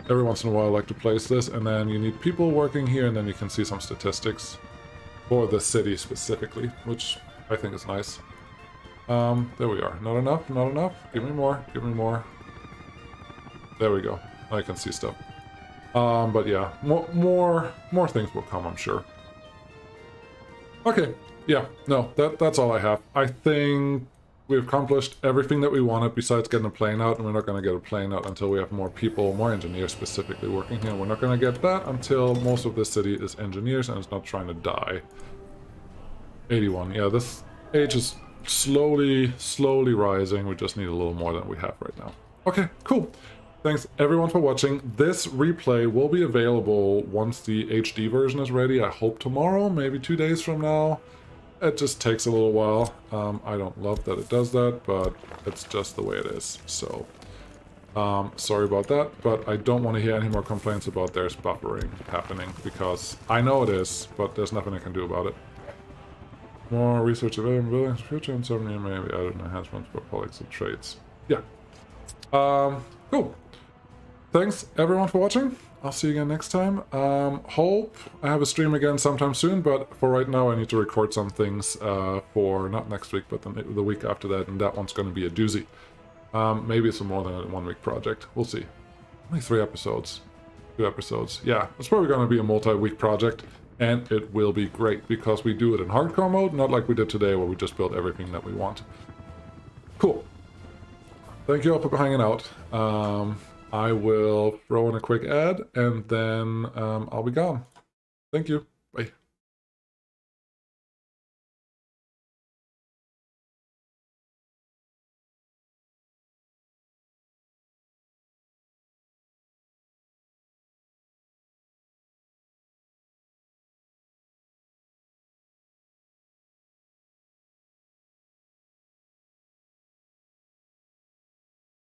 Every once in a while I like to place this, and then you need people working here, and then you can see some statistics for the city specifically, which I think is nice. There we are. Not enough, not enough. Give me more, give me more. There we go. I can see stuff. But yeah, more things will come, I'm sure. Okay, yeah, no, that's all I have. I think we've accomplished everything that we wanted besides getting a plane out, and we're not going to get a plane out until we have more people, more engineers specifically working here. We're not going to get that until most of this city is engineers and it's not trying to die. 81, yeah, this age is slowly rising. We just need a little more than we have right now. Okay, cool. Thanks everyone for watching. This replay will be available once the HD version is ready. I hope tomorrow, maybe 2 days from now. It just takes a little while. I don't love that it does that, but it's just the way it is. So, sorry about that, but I don't want to hear any more complaints about there's buffering happening, because I know it is, but there's nothing I can do about it. More research available in buildings in the future, and certainly maybe added enhancements for politics and traits. Yeah. Cool. Thanks everyone for watching. I'll see you again next time. Hope I have a stream again sometime soon, but for right now I need to record some things for not next week, but the week after that, and that one's going to be a doozy. Maybe it's a more than a 1 week project. We'll see. Only 3 episodes. 2 episodes. Yeah, it's probably going to be a multi-week project, and it will be great because we do it in hardcore mode, not like we did today where we just build everything that we want. Cool. Thank you all for hanging out. I will throw in a quick ad, and then I'll be gone. Thank you. Bye.